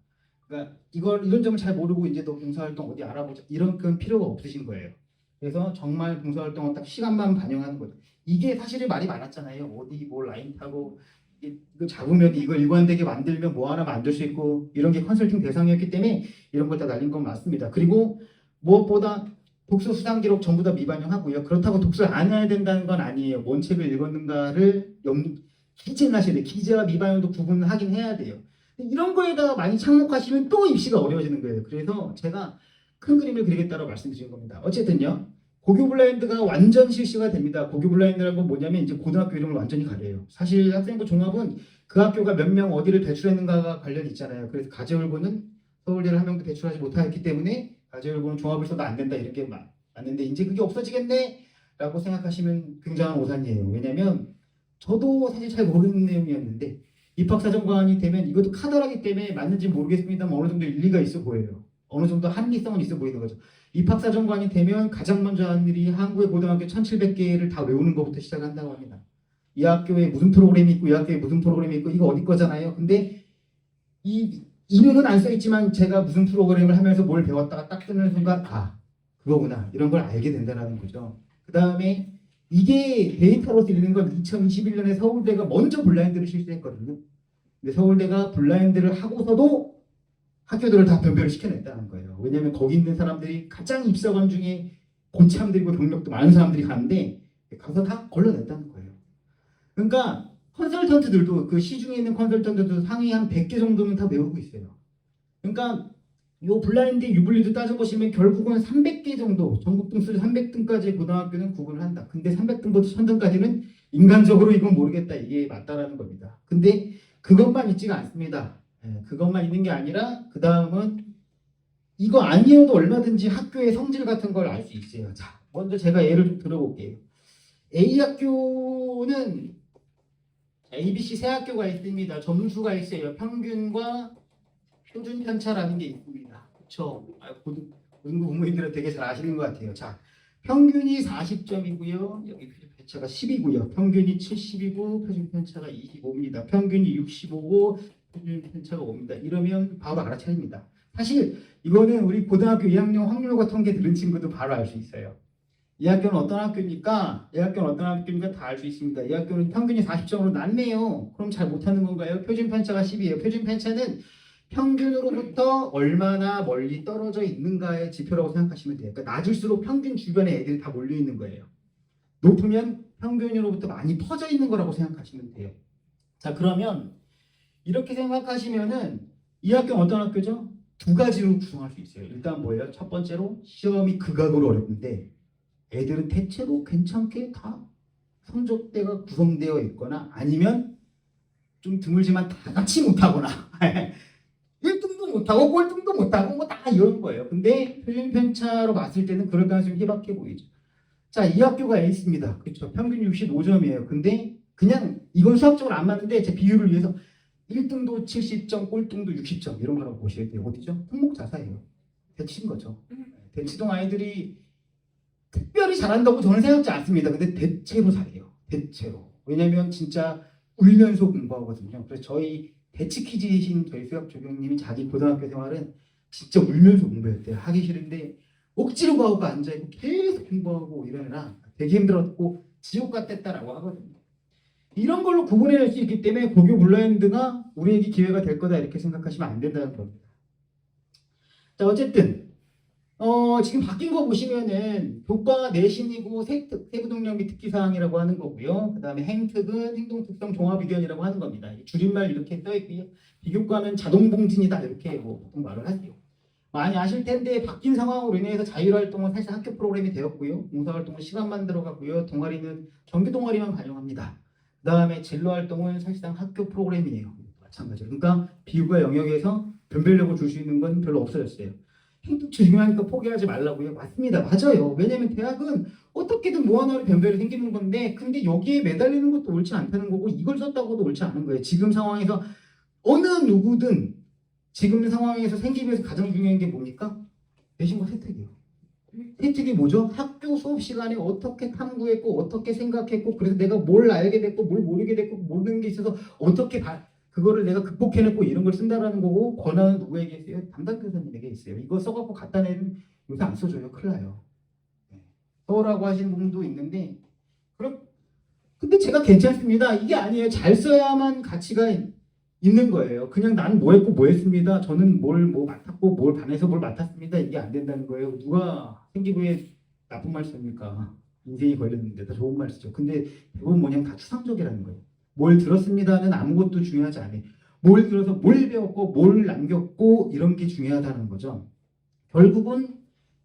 B: 그러니까 이런 점을 잘 모르고 이제 너 봉사활동 어디 알아보자 이런 건 필요가 없으신 거예요. 그래서 정말 봉사활동은 딱 시간만 반영하는 거죠. 이게 사실은 말이 많았잖아요. 어디 뭐 라인 타고 이거 잡으면 이거 일관되게 만들면 뭐 하나 만들 수 있고 이런 게 컨설팅 대상이었기 때문에 이런 걸 다 날린 건 맞습니다. 그리고 무엇보다 독서 수상 기록 전부 다 미반영하고요. 그렇다고 독서를 안 해야 된다는 건 아니에요. 뭔 책을 읽었는가를 기재는 하셔야 돼요. 기재와 미반영도 구분을 하긴 해야 돼요. 이런 거에다가 많이 착목하시면 또 입시가 어려워지는 거예요. 그래서 제가 큰 그림을 그리겠다고 말씀드린 겁니다. 어쨌든요. 고교 블라인드가 완전 실시가 됩니다. 고교 블라인드라는 건 뭐냐면 이제 고등학교 이름을 완전히 가려요. 사실 학생부 종합은 그 학교가 몇 명 어디를 배출했는가가 관련이 있잖아요. 그래서 가제울고는 서울대를 한 명도 배출하지 못하였기 때문에 가제울고는 종합을 써도 안 된다 이런 게 맞는데 이제 그게 없어지겠네 라고 생각하시면 굉장한 오산이에요. 왜냐면 저도 사실 잘 모르는 내용이었는데 입학사정관이 되면 이것도 카더라기 때문에 맞는지 모르겠습니다만 어느 정도 일리가 있어 보여요. 어느 정도 합리성은 있어 보이는 거죠. 입학사정관이 되면 가장 먼저 하는 일이 한국의 고등학교 1700개를 다 외우는 것부터 시작한다고 합니다. 이 학교에 무슨 프로그램이 있고 이 학교에 무슨 프로그램이 있고 이거 어디 거잖아요. 근데 이 이름은 안 써있지만 제가 무슨 프로그램을 하면서 뭘 배웠다가 딱 뜨는 순간 아 그거구나 이런 걸 알게 된다는 거죠. 그 다음에 이게 데이터로 들리는 건 2021년에 서울대가 먼저 블라인드를 실시했거든요. 근데 서울대가 블라인드를 하고서도 학교들을 다 변별을 시켜냈다는 거예요. 왜냐하면 거기 있는 사람들이 가장 입사관 중에 고참들이고 경력도 많은 사람들이 가는데 가서 다 걸러냈다는 거예요. 그러니까 컨설턴트들도 그 시중에 있는 컨설턴트도 상위 한 100개 정도는 다 외우고 있어요. 그러니까 요 블라인드 유블리도 따져보시면 결국은 300개 정도 전국 등수 300등까지의 고등학교는 구분을 한다. 근데 300등부터 1000등까지는 인간적으로 이건 모르겠다. 이게 맞다라는 겁니다. 근데 그것만 있지가 않습니다. 그것만 있는 게 아니라 그 다음은 이거 아니어도 얼마든지 학교의 성질 같은 걸 알 수 있어요. 자, 먼저 제가 예를 좀 들어볼게요. A 학교는 ABC 세 학교가 있습니다. 점수가 있어요. 평균과 표준 편차라는 게 있습니다. 그렇죠? 고등부 부모님들은 되게 잘 아시는 것 같아요. 자, 평균이 40점이고요. 여기 표준 편차가 10이고요. 평균이 70이고 표준 편차가 25입니다. 평균이 65고 표준 편차가 5입니다. 이러면 바로 알아차립니다. 사실 이거는 우리 고등학교 2학년 확률과 통계 들은 친구도 바로 알 수 있어요. 이 학교는 어떤 학교입니까? 이 학교는 어떤 학교입니까? 다 알 수 있습니다. 이 학교는 평균이 40점으로 낮네요. 그럼 잘 못하는 건가요? 표준 편차가 10이에요. 표준 편차는 평균으로부터 얼마나 멀리 떨어져 있는가의 지표라고 생각하시면 돼요. 그러니까 낮을수록 평균 주변에 애들이 다 몰려 있는 거예요. 높으면 평균으로부터 많이 퍼져 있는 거라고 생각하시면 돼요. 자, 그러면 이렇게 생각하시면은 이 학교는 어떤 학교죠? 두 가지로 구성할 수 있어요. 일단 뭐예요? 첫 번째로 시험이 극악으로 어렵는데 애들은 대체로 괜찮게 다 성적대가 구성되어 있거나 아니면 좀 드물지만 다 같이 못하거나 1등도 못하고 꼴등도 못하고 뭐 다 이런 거예요. 근데 표준 편차로 봤을 때는 그럴 가능성이 희박해 보이죠. 자, 이 학교가 A입니다. 그렇죠. 평균 65점이에요. 근데 그냥 이건 수학적으로 안 맞는데 제 비율을 위해서 1등도 70점, 꼴등도 60점 이런 거라고 보셔야 돼요. 어디죠? 특목자사예요. 대치인 거죠. 대치동 아이들이 특별히 잘한다고 저는 생각지 않습니다. 근데 대체로 잘해요. 대체로. 왜냐면 진짜 울면서 공부하거든요. 그래서 저희 대치 퀴즈이신 저희 수학 조교님이 자기 고등학교 생활은 진짜 울면서 공부했대요. 하기 싫은데 억지로 가고 앉아있고 계속 공부하고 이러느라 되게 힘들었고 지옥 같았다라고 하거든요. 이런 걸로 구분해낼 수 있기 때문에 고교 블라인드가 우리에게 기회가 될 거다 이렇게 생각하시면 안 된다는 겁니다. 자, 어쨌든 지금 바뀐 거 보시면은 교과 내신이고 세부동력 및 특기사항이라고 하는 거고요. 그 다음에 행특은 행동특성 종합의견이라고 하는 겁니다. 줄임말 이렇게 써있고요. 비교과는 자동봉진이다 이렇게 뭐 보통 말을 하세요. 많이 아실 텐데 바뀐 상황으로 인해서 자율활동은 사실 학교 프로그램이 되었고요. 봉사활동은 시간만 들어가고요. 동아리는 정규 동아리만 반영합니다. 그 다음에 진로활동은 사실상 학교 프로그램이에요. 마찬가지로. 그러니까 비교과 영역에서 변별력을 줄 수 있는 건 별로 없어졌어요. 행동치 중요하니까 포기하지 말라고요. 맞습니다. 맞아요. 왜냐면 대학은 어떻게든 뭐 하나로 변별이 생기는 건데 근데 여기에 매달리는 것도 옳지 않다는 거고 이걸 썼다고도 옳지 않은 거예요. 지금 상황에서 어느 누구든 지금 상황에서 생기기 위해서 가장 중요한 게 뭡니까? 내신과 세특이에요. 세특이 뭐죠? 학교 수업 시간에 어떻게 탐구했고 어떻게 생각했고 그래서 내가 뭘 알게 됐고 뭘 모르게 됐고 모르는 게 있어서 어떻게 그거를 내가 극복해냈고 이런 걸 쓴다라는 거고 권한은 누구에게 있어요? 담당 교사님에게 있어요. 이거 써갖고 갖다 내는 요새 안 써줘요. 큰일 나요. 써라고 하시는 분도 있는데 근데 제가 괜찮습니다. 이게 아니에요. 잘 써야만 가치가 있는 거예요. 그냥 난 뭐 했고 뭐 했습니다. 저는 뭘 뭐 맡았고 뭘 반해서 뭘 맡았습니다. 이게 안 된다는 거예요. 누가 생기부에 나쁜 말 씁니까? 인생이 걸렸는데 다 좋은 말 쓰죠. 근데 대부분 뭐냐면 다 추상적이라는 거예요. 뭘 들었습니다는 아무것도 중요하지 않아요. 뭘 들어서 뭘 배웠고 뭘 남겼고 이런 게 중요하다는 거죠. 결국은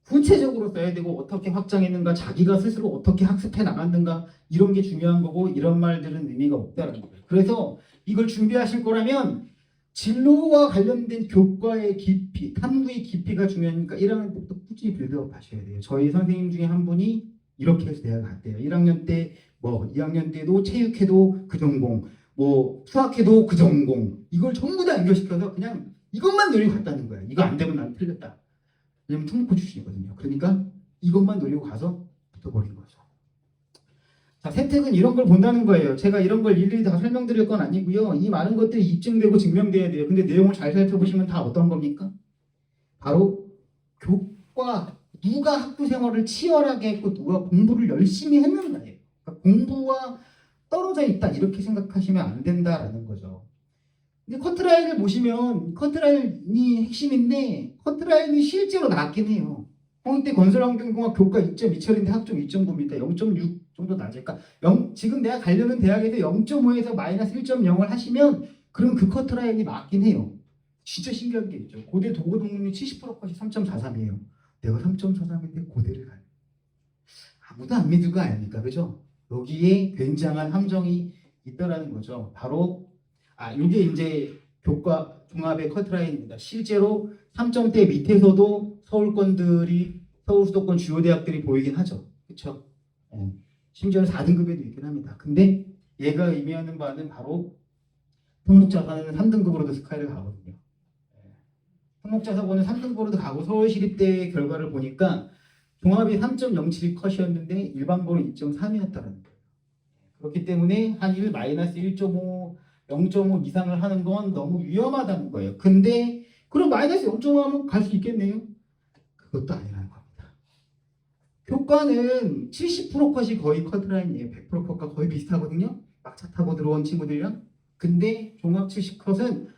B: 구체적으로 써야 되고 어떻게 확장했는가, 자기가 스스로 어떻게 학습해 나갔는가 이런 게 중요한 거고 이런 말들은 의미가 없다는 거예요. 그래서 이걸 준비하실 거라면 진로와 관련된 교과의 깊이, 탐구의 깊이가 중요하니까 1학년 때부터 꾸준히 빌드업 하셔야 돼요. 저희 선생님 중에 한 분이 이렇게 해서 대학 갔대요. 1학년 때 뭐 2학년 때도 체육해도 그 전공, 뭐 수학해도 그 전공 이걸 전부 다 연결시켜서 그냥 이것만 노리고 갔다는 거예요. 이거 안 되면 난 틀렸다. 왜냐면 특목고 출신이거든요. 그러니까 이것만 노리고 가서 붙어버린 거죠. 자, 세택은 이런 걸 본다는 거예요. 제가 이런 걸 일일이 다 설명드릴 건 아니고요. 이 많은 것들이 입증되고 증명돼야 돼요. 근데 내용을 잘 살펴보시면 다 어떤 겁니까? 바로 교과, 누가 학부 생활을 치열하게 했고 누가 공부를 열심히 했는가예요. 그러니까 공부와 떨어져 있다 이렇게 생각하시면 안 된다라는 거죠. 근데 커트라인을 보시면 커트라인이 핵심인데 커트라인이 실제로 낮긴 해요. 홍대 건설환경공학 교과 2.2처리인데 학점 2.9입니다. 0.6 정도 낮을까? 지금 내가 가려는 대학에서 0.5에서 마이너스 1.0을 하시면 그럼 그 커트라인이 맞긴 해요. 진짜 신기한 게 있죠. 고대 도고동문이 70%컷이 3.43이에요. 내가 3.43인데 고대를 가요. 아무도 안 믿을 거 아닙니까? 그죠? 여기에 굉장한 함정이 있다라는 거죠. 바로 이게 이제 교과 종합의 커트라인입니다. 실제로 3점대 밑에서도 서울권들이 서울 수도권 주요 대학들이 보이긴 하죠. 그렇죠? 심지어는 4등급에도 있긴 합니다. 근데 얘가 의미하는 바는 바로 특목자사는 3등급으로도 스카이를 가거든요. 특목자사고는 3등급으로도 가고 서울시립대 결과를 보니까 종합이 3.07이 컷이었는데 일반고는 2.3이었다는 거예요. 그렇기 때문에 한 1 마이너스 1.5 0.5 이상을 하는 건 너무 위험하다는 거예요. 근데 그럼 마이너스 0.5 하면 갈 수 있겠네요? 그것도 아니라는 겁니다. 교과는 70% 컷이 거의 커트라인이에요. 100% 컷과 거의 비슷하거든요. 막차 타고 들어온 친구들이랑. 근데 종합 70컷은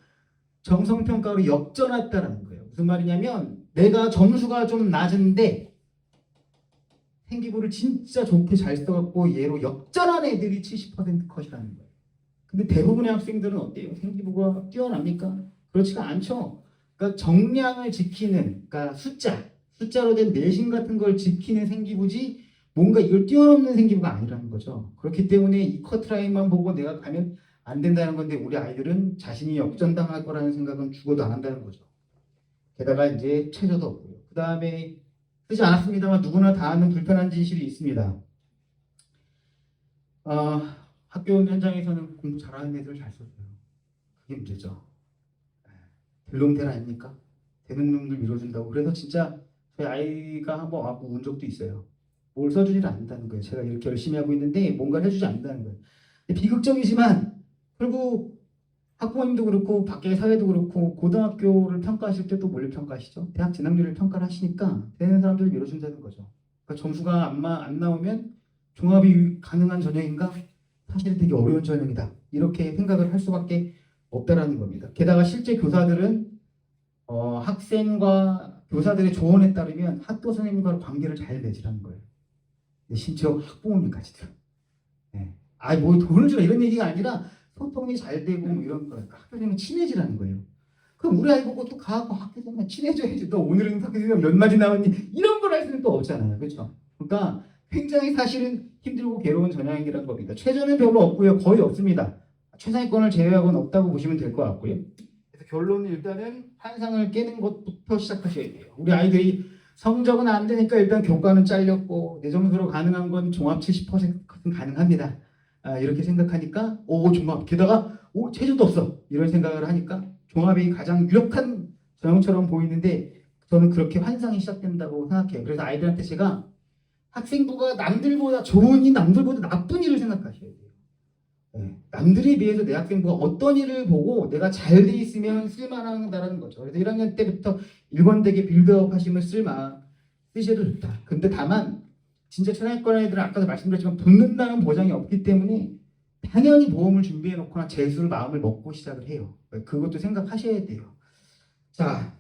B: 정성평가로 역전했다는 거예요. 무슨 말이냐면 내가 점수가 좀 낮은데 생기부를 진짜 좋게 잘 써갖고 얘로 역전한 애들이 70% 컷이라는 거예요. 근데 대부분의 학생들은 어때요? 생기부가 뛰어납니까? 그렇지가 않죠. 그러니까 정량을 지키는, 그러니까 숫자로 된 내신 같은 걸 지키는 생기부지 뭔가 이걸 뛰어넘는 생기부가 아니라는 거죠. 그렇기 때문에 이 커트라인만 보고 내가 가면 안 된다는 건데 우리 아이들은 자신이 역전당할 거라는 생각은 죽어도 안 한다는 거죠. 게다가 이제 체저도 없고요. 그 다음에 쓰지 않았습니다만 누구나 다 아는 불편한 진실이 있습니다. 학교 현장에서는 공부 잘하는 애들 잘 썼어요. 그게 문제죠. 델롬델 아닙니까? 되는 놈들 밀어준다고. 그래서 진짜 저희 아이가 한번 와고 운 적도 있어요. 뭘 써주질 않는다는 거예요. 제가 이렇게 열심히 하고 있는데 뭔가를 해주지 않는다는 거예요. 비극적이지만 결국 학부모님도 그렇고 밖의 사회도 그렇고 고등학교를 평가하실 때 또 뭘 평가하시죠? 대학 진학률을 평가를 하시니까 되는 사람들을 밀어준다는 거죠. 그러니까 점수가 안 나오면 종합이 가능한 전형인가? 사실 되게 어려운 전형이다. 이렇게 생각을 할 수밖에 없다라는 겁니다. 게다가 실제 교사들은 학생과 교사들의 조언에 따르면 학교 선생님과 관계를 잘 맺으라는 거예요. 심지어 학부모님까지도. 네. 뭐 돈을 주라 이런 얘기가 아니라 소통이 잘 되고 뭐 이런 거예요. 학교 선생님 친해지라는 거예요. 그럼 우리 아이 보고 또 가고 학교 선생님 친해져야지. 너 오늘은 학교 선생님 몇 마디 나왔니? 이런 걸 할 수는 또 없잖아요. 그렇죠? 그러니까 굉장히 사실은 힘들고 괴로운 전형이라는 겁니다. 최저는 별로 없고요. 거의 없습니다. 최상위권을 제외하고는 없다고 보시면 될 것 같고요. 그래서 결론은 일단은 환상을 깨는 것부터 시작하셔야 돼요. 우리 아이들이 성적은 안 되니까 일단 교과는 잘렸고 내 점수로 가능한 건 종합 70%는 가능합니다. 이렇게 생각하니까 종합 게다가 체조도 없어 이런 생각을 하니까 종합이 가장 유력한 전형처럼 보이는데 저는 그렇게 환상이 시작된다고 생각해요. 그래서 아이들한테 제가 학생부가 남들보다 좋은 일, 남들보다 나쁜 일을 생각하셔야 돼요. 남들에 비해서 내 학생부가 어떤 일을 보고 내가 잘 돼 있으면 쓸만하다는 거죠. 그래서 1학년 때부터 일관되게 빌드업 하시면 쓰셔도 좋다. 근데 다만 진짜 최상위권 아이들은 아까도 말씀드렸지만 붙는다는 보장이 없기 때문에 당연히 보험을 준비해 놓거나 재수를 마음을 먹고 시작을 해요. 그것도 생각하셔야 돼요. 자,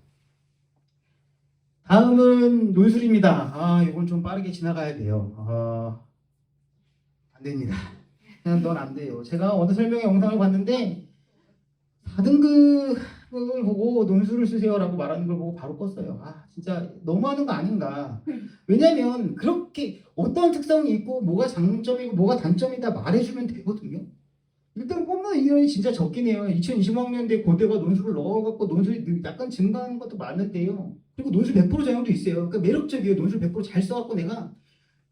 B: 다음은 논술입니다. 이건 좀 빠르게 지나가야 돼요. 안 됩니다. 그냥 넌 안 돼요. 제가 어느 설명 영상을 봤는데 4등급을 보고 논술을 쓰세요라고 말하는 걸 보고 바로 껐어요. 진짜 너무하는 거 아닌가. 왜냐면 그렇게 어떤 특성이 있고 뭐가 장점이고 뭐가 단점이다 말해주면 되거든요. 일단 꼽는 인원이 진짜 적긴 해요. 2020학년대 고대가 논술을 넣어갖고 논술이 약간 증가하는 것도 많은데요. 그리고 논술 100% 전형도 있어요. 그러니까 매력적이에요. 논술 100%잘 써갖고 내가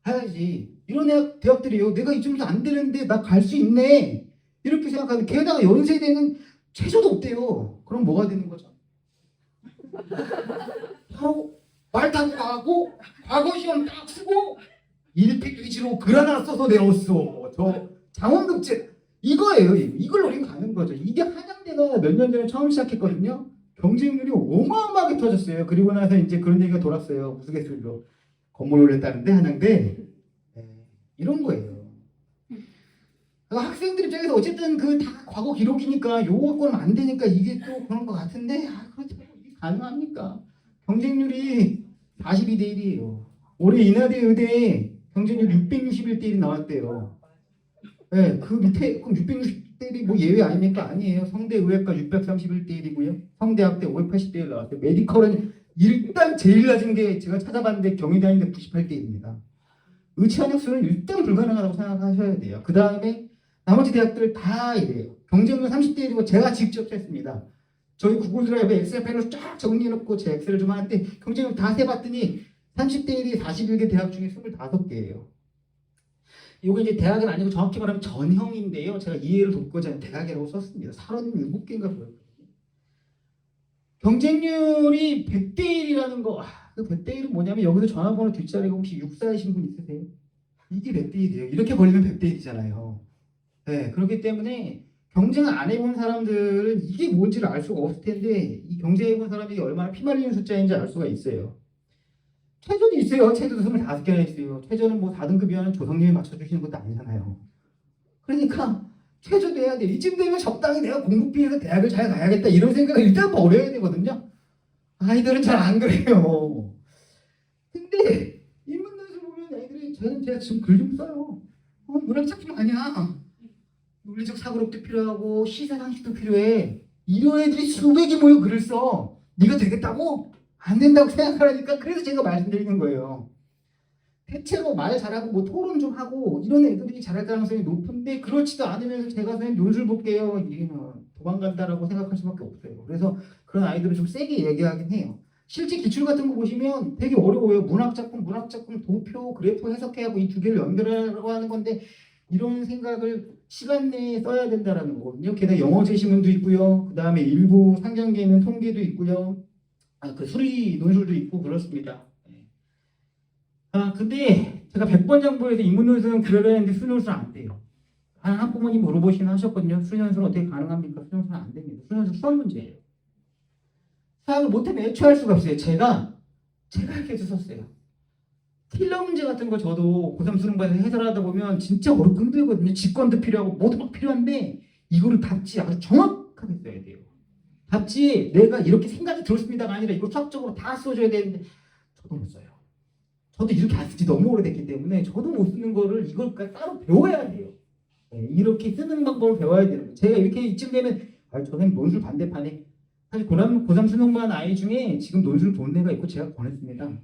B: 가야지. 이런 대학들이요. 내가 이쯤에서 안 되는데 나 갈 수 있네. 이렇게 생각하는. 게다가 연세대는 최저도 없대요. 그럼 뭐가 되는 거죠? 바로 말 타고 가고 과거 시험 딱 쓰고 1픽 위주로 글 하나 써서 내었어. 저 장원급제 이거예요. 이걸 노리고 가는 거죠. 이게 한양대가 몇 년 전에 처음 시작했거든요. 경쟁률이 어마어마하게 터졌어요. 그리고 나서 이제 그런 얘기가 돌았어요. 우스갯소리로 건물을 했다는데 한양대 이런 거예요. 학생들 입장에서 어쨌든 그 다 과거 기록이니까 요거는 안 되니까 이게 또 그런 것 같은데 그렇다고 이게 가능합니까? 경쟁률이 42대 1이에요. 올해 인하대 의대 경쟁률 661대 1이 나왔대요. 네, 그 밑에 그럼 660대 1이 뭐 예외 아닙니까? 아니에요. 성대 의학과 631대 1이고요. 성대학대 580대 1 나왔어요. 메디컬은 일단 제일 낮은 게 제가 찾아봤는데 경희대학인데 98대 1입니다. 의치한학술은 일단 불가능하다고 생각하셔야 돼요. 그 다음에 나머지 대학들 다 이래요. 경쟁률 30대 1이고 제가 직접 했습니다. 저희 구글 드라이브에 엑셀 파일로 쫙 정리해놓고 제 엑셀을 좀 하는데 경쟁률 다 세봤더니 30대 1이 41개 대학 중에 25개예요. 이거 이제 대학은 아니고 정확히 말하면 전형인데요. 제가 이해를 돕고자 대학이라고 썼습니다. 37개인가 그렇거든요. 경쟁률이 100대 1이라는 거, 그 100대 1은 뭐냐면 여기서 전화번호 뒷자리가 혹시 64이신 분 있으세요? 이게 100대 1이에요. 이렇게 걸리면 100대 1이잖아요. 네, 그렇기 때문에 경쟁을 안 해본 사람들은 이게 뭔지를 알 수가 없을 텐데 이 경쟁해본 사람이 얼마나 피말리는 숫자인지 알 수가 있어요. 최저도 있어요. 최저도 25개나 있어요. 최저는 뭐 4등급이면 조상님이 맞춰주시는 것도 아니잖아요. 그러니까 최저도 해야 돼요. 이쯤 되면 적당히 내가 공부비해서 대학을 잘 가야겠다 이런 생각을 일단 버려야 되거든요. 아이들은 잘 안 그래요. 근데 인문론에서 보면 아이들이 제가 지금 글 좀 써요. 문학 작품 아니야. 논리적 사고력도 필요하고 시사상식도 필요해. 이런 애들이 수백이 모여 글을 써. 네가 되겠다고? 안 된다고 생각하니까 그래서 제가 말씀드리는 거예요. 대체로 말 잘하고 뭐 토론 좀 하고 이런 애들이 잘할 가능성이 높은데 그렇지도 않으면서 제가 선생님 논술 볼게요. 얘는 도망간다라고 생각할 수밖에 없어요. 그래서 그런 아이들을 좀 세게 얘기하긴 해요. 실제 기출 같은 거 보시면 되게 어려워요. 문학작품, 도표, 그래프 해석해하고 이 두 개를 연결하라고 하는 건데 이런 생각을 시간 내에 써야 된다라는 거거든요. 게다가 영어 제시문도 있고요. 그 다음에 일부 상장계는 통계도 있고요. 그 수리 논술도 있고 그렇습니다. 근데 제가 100번 정보에서 인문논술은 그러려 했는데 수능논술은 안 돼요. 한 학부모님 물어보시긴 하셨거든요. 수능논술은 어떻게 가능합니까? 수능논술은 안 됩니다. 수능논술 수학 문제예요. 수학을 못하면 애초할 수가 없어요. 제가 이렇게 해서 썼어요. 킬러 문제 같은 거 저도 고3 수능반에서 해설하다 보면 진짜 어렵고 힘들거든요. 직관도 필요하고 모두 막 필요한데 이거를 답지 아주 정확하게 써야 돼요. 답지 내가 이렇게 생각이 들었습니다가 아니라 이거 수학적으로 다 써줘야 되는데 저도 못 써요. 저도 이렇게 안 쓴지 너무 오래됐기 때문에 저도 못 쓰는 거를 이걸 따로 배워야 돼요. 이렇게 쓰는 방법을 배워야 돼요. 제가 이렇게 이쯤 되면 저 선생님 논술 반대판에 사실 고3 수능반 아이 중에 지금 논술 본 애가 있고 제가 보냈습니다.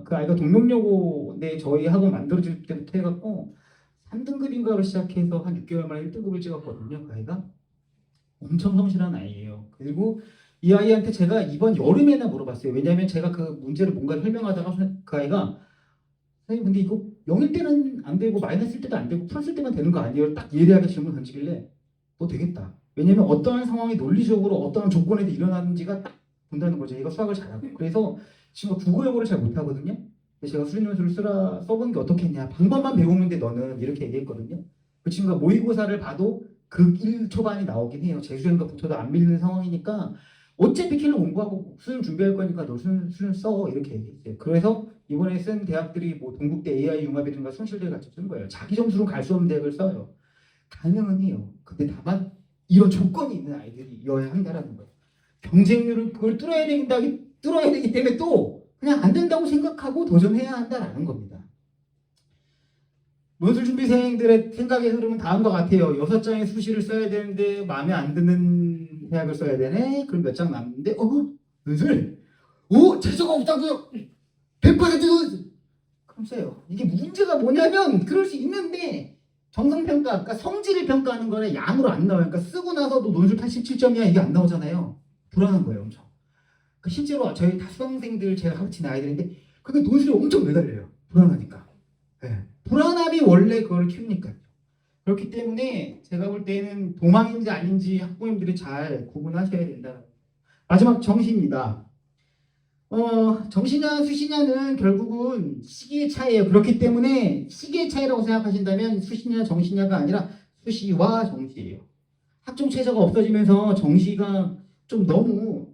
B: 그 아이가 동명여고내 저희 학원 만들어질 때부터 해갖고 3등급인가로 시작해서 한 6개월 만에 1등급을 찍었거든요. 그 아이가 엄청 성실한 아이예요. 그리고 이 아이한테 제가 이번 여름에나 물어봤어요. 왜냐하면 제가 그 문제를 뭔가 설명하다가 그 아이가 선생님 근데 이거 0일 때는 안 되고 마이너스일 때도 안 되고 플러스일 때만 되는 거 아니에요? 딱 예리하게 질문 던지길래 너 되겠다. 왜냐하면 어떠한 상황이 논리적으로 어떠한 조건에서 일어나는지가 딱 본다는 거죠. 얘가 수학을 잘하고. 그래서 지금 국어 영어를 잘 못하거든요. 제가 수리논술을 써본 게 어떻겠냐. 방법만 배우면 돼 너는 이렇게 얘기했거든요. 그 친구가 모의고사를 봐도 극 1 초반이 나오긴 해요. 재수행과 붙어도 안 밀리는 상황이니까 어차피 킬러 공부하고 수능 준비할 거니까 너 수능 써 이렇게 얘기했어요. 그래서 이번에 쓴 대학들이 뭐 동국대 AI 융합이든가 순실대 같이 쓴 거예요. 자기 점수로 갈 수 없는 대학을 써요. 가능은 해요. 근데 다만 이런 조건이 있는 아이들이어야 한다라는 거예요. 경쟁률을 그걸 뚫어야 되기 때문에 또 그냥 안 된다고 생각하고 도전해야 한다라는 겁니다. 논술준비생들의 생각의 흐름은 다음과 같아요. 6장의 수시를 써야 되는데 마음에 안 드는 대학을 써야 되네. 그럼 몇 장 남는데 논술? 재수가 없다고요? 100% 그럼 써요. 이게 문제가 뭐냐면 그럴 수 있는데 정성평가, 그러니까 성질을 평가하는 거는 양으로 안 나와요. 그러니까 쓰고 나서도 논술 87점이야 이게 안 나오잖아요. 불안한 거예요 엄청. 그러니까 실제로 저희 다 수강생들 제가 가르치는 아이들인데 그게 논술이 엄청 매달려요. 불안하니까. 네. 불안함이 원래 그걸 키우니까요. 그렇기 때문에 제가 볼 때는 도망인지 아닌지 학부모님들이 잘 구분하셔야 된다. 마지막 정시입니다. 정시냐 수시냐는 결국은 시기의 차이예요. 그렇기 때문에 시기의 차이라고 생각하신다면 수시냐 정시냐가 아니라 수시와 정시예요. 학종 최저가 없어지면서 정시가 좀 너무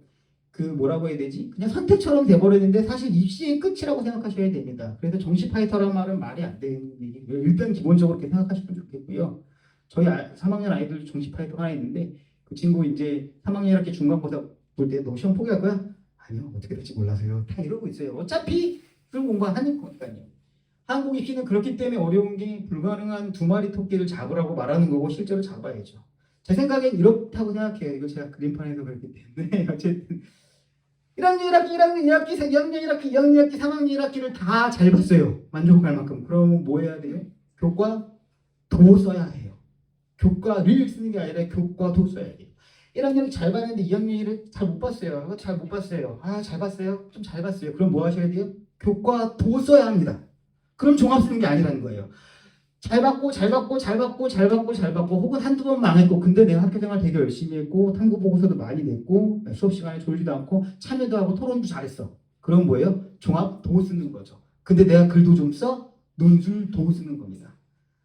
B: 뭐라고 해야 되지? 그냥 선택처럼 돼버렸는데 사실 입시의 끝이라고 생각하셔야 됩니다. 그래서 정시 파이터란 말은 말이 안 되는 얘기고요. 일단 기본적으로 그렇게 생각하시면 좋겠고요. 저희 3학년 아이들 정시 파이터 하나 있는데 그 친구 이제 3학년 이렇게 중간고사 볼 때 너 시험 포기할 거야? 아니요. 어떻게 될지 몰라서요. 다 이러고 있어요. 어차피 그런 공부하니까요. 한국 입시는 그렇기 때문에 어려운 게 불가능한 2마리 토끼를 잡으라고 말하는 거고 실제로 잡아야죠. 제 생각엔 이렇다고 생각해요. 이거 제가 그림판에서 그랬기 때문에 어쨌든 1학년 1학기, 1학년 2학기, 2학년 1학기, 2학년 1학기, 3학년 1학기를 다 잘 봤어요. 만족할 만큼. 그러면 뭐 해야 돼요? 교과 도 써야 해요. 교과를 쓰는 게 아니라 교과도 써야 돼요. 1학년을 잘 봤는데 2학년 1을 잘 못 봤어요. 이거 잘 못 봤어요. 잘 봤어요? 좀 잘 봤어요. 그럼 뭐 하셔야 돼요? 교과도 써야 합니다. 그럼 종합 쓰는 게 아니라는 거예요. 잘 받고 혹은 한두 번 망했고 근데 내가 학교생활 되게 열심히 했고 탐구 보고서도 많이 냈고 수업 시간에 졸지도 않고 참여도 하고 토론도 잘했어. 그럼 뭐예요? 종합 도 쓰는 거죠. 근데 내가 글도 좀 써? 논술 도 쓰는 겁니다.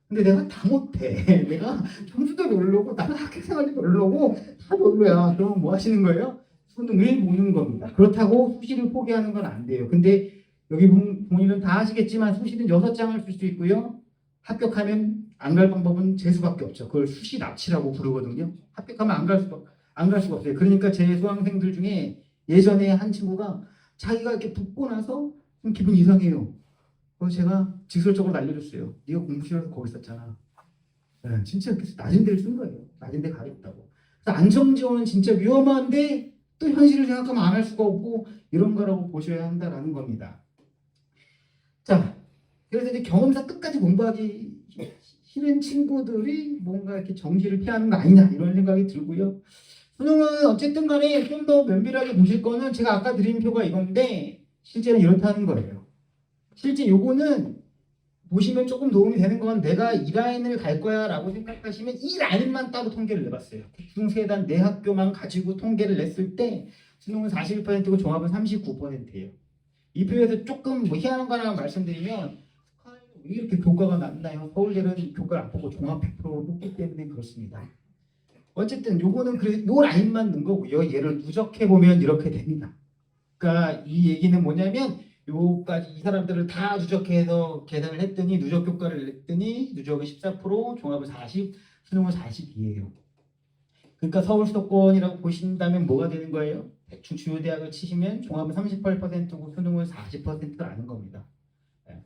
B: 근데 내가 다 못해. 내가 점수도 별로고 나는 학교생활도 별로고 다 별로야. 그러면 뭐 하시는 거예요? 수능을 보는 겁니다. 그렇다고 수시를 포기하는 건 안 돼요. 근데 여기 본인은 다 아시겠지만 수시는 6장을 쓸 수 있고요. 합격하면 안 갈 방법은 재수밖에 없죠. 그걸 수시 납치라고 부르거든요. 합격하면 안 갈 수가 없어요. 그러니까 제 수강생들 중에 예전에 한 친구가 자기가 이렇게 붙고 나서 좀 기분이 이상해요. 그래서 제가 직설적으로 알려줬어요. 네가 공부 싫어서 거기 있었잖아. 네, 진짜 낮은 데를 쓴 거예요. 낮은 데 가겠다고. 그래서 안정지원은 진짜 위험한데 또 현실을 생각하면 안 할 수가 없고 이런 거라고 보셔야 한다라는 겁니다. 자, 그래서 이제 경험상 끝까지 공부하기 싫은 친구들이 뭔가 이렇게 정시를 피하는 거 아니냐 이런 생각이 들고요. 수능은 어쨌든 간에 좀 더 면밀하게 보실 거는 제가 아까 드린 표가 이건데 실제는 이렇다는 거예요. 실제 요거는 보시면 조금 도움이 되는 건 내가 이 라인을 갈 거야 라고 생각하시면 이 라인만 따로 통계를 내봤어요. 중세단 내 학교만 가지고 통계를 냈을 때 수능은 41%고 종합은 39%예요. 이 표에서 조금 희한한 거 하나 말씀드리면 왜 이렇게 교과가 낮나요? 서울대는 교과를 안 보고 종합 100%로 뽑기 때문에 그렇습니다. 어쨌든 요거는 그래서 요 라인만 넣은 거고요. 얘를 누적해 보면 이렇게 됩니다. 그러니까 이 얘기는 뭐냐면 요까지 이 사람들을 다 누적해서 계산을 했더니 누적 교과를 냈더니 누적은 14%, 종합은 40, 수능은 42예요. 그러니까 서울 수도권이라고 보신다면 뭐가 되는 거예요? 대충 주요 대학을 치시면 종합은 38%고 수능은 40%라는 겁니다.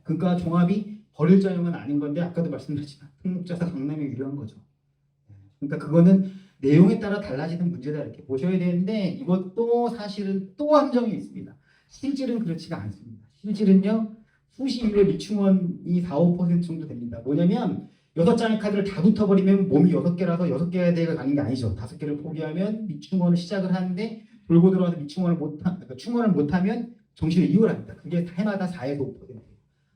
B: 그러니까 종합이 버릴 전형은 아닌 건데 아까도 말씀드렸지만 특목자사 강남이 유리한 거죠. 그러니까 그거는 내용에 따라 달라지는 문제다 이렇게 보셔야 되는데 이것도 사실은 또 함정이 있습니다. 실질은 그렇지가 않습니다. 실질은요 수시 이후에 미충원이 4, 5% 정도 됩니다. 뭐냐면 6장의 카드를 다 붙어버리면 몸이 6개라서 6개의 대가 가는 게 아니죠. 5개를 포기하면 미충원을 시작을 하는데 돌고 들어와서 그러니까 충원을 못하면 정시를 이유를 합니다. 그게 해마다 4에서 5%예요.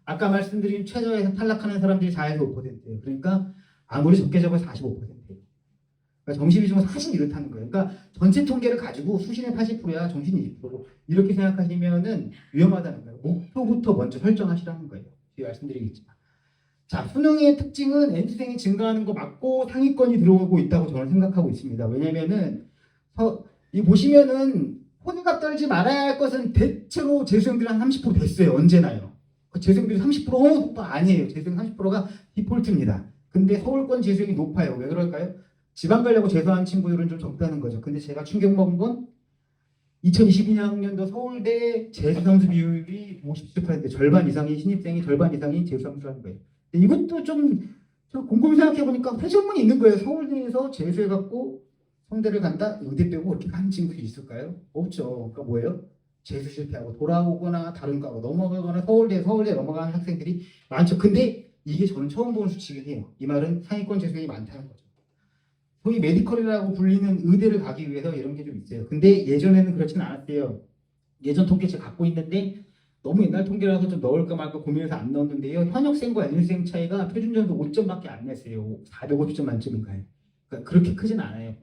B: 아까 말씀드린 최저에서 탈락하는 사람들이 4에서 5%예요. 그러니까 아무리 적게 적어도 45%예요. 그러니까 정시 비중은 사실 이렇다는 거예요. 그러니까 전체 통계를 가지고 수시는 80%야 정시는 20%고 이렇게 생각하시면은 위험하다는 거예요. 목표부터 먼저 설정하시라는 거예요. 뒤에 말씀드리겠지만. 자, 수능의 특징은 N수생이 증가하는 거 맞고 상위권이 들어오고 있다고 저는 생각하고 있습니다. 왜냐면은 이 보시면은 호들갑 떨지 말아야 할 것은 대체로 재수생들이 한 30% 됐어요. 언제나요. 재수생들이 30% 높아 아니에요. 재수생 30%가 디폴트입니다. 근데 서울권 재수생이 높아요. 왜 그럴까요? 지방 가려고 재수한 친구들은 좀 적다는 거죠. 근데 제가 충격 먹은 건 2022학년도 서울대 재수상수 비율이 57%, 절반 이상이 신입생이 절반 이상이 재수상수라는 거예요. 근데 이것도 좀 곰곰이 생각해 보니까 회전문이 있는 거예요. 서울대에서 재수해갖고 성대를 간다, 의대 빼고 그렇게 가는 친구들이 있을까요? 없죠. 그러니까 뭐예요? 재수 실패하고 돌아오거나 다른 과로 넘어가거나 서울대 넘어가는 학생들이 많죠. 근데 이게 저는 처음 보는 수치긴 해요. 이 말은 상위권 재수생이 많다는 거죠. 소위 메디컬이라고 불리는 의대를 가기 위해서 이런 게 좀 있어요. 근데 예전에는 그렇진 않았대요. 예전 통계 제가 갖고 있는데 너무 옛날 통계라서 좀 넣을까 말까 고민해서 안 넣었는데요. 현역생과 연수생 차이가 표준 점수 5점밖에 안 냈어요. 450점 만점인가요? 그러니까 그렇게 크진 않아요.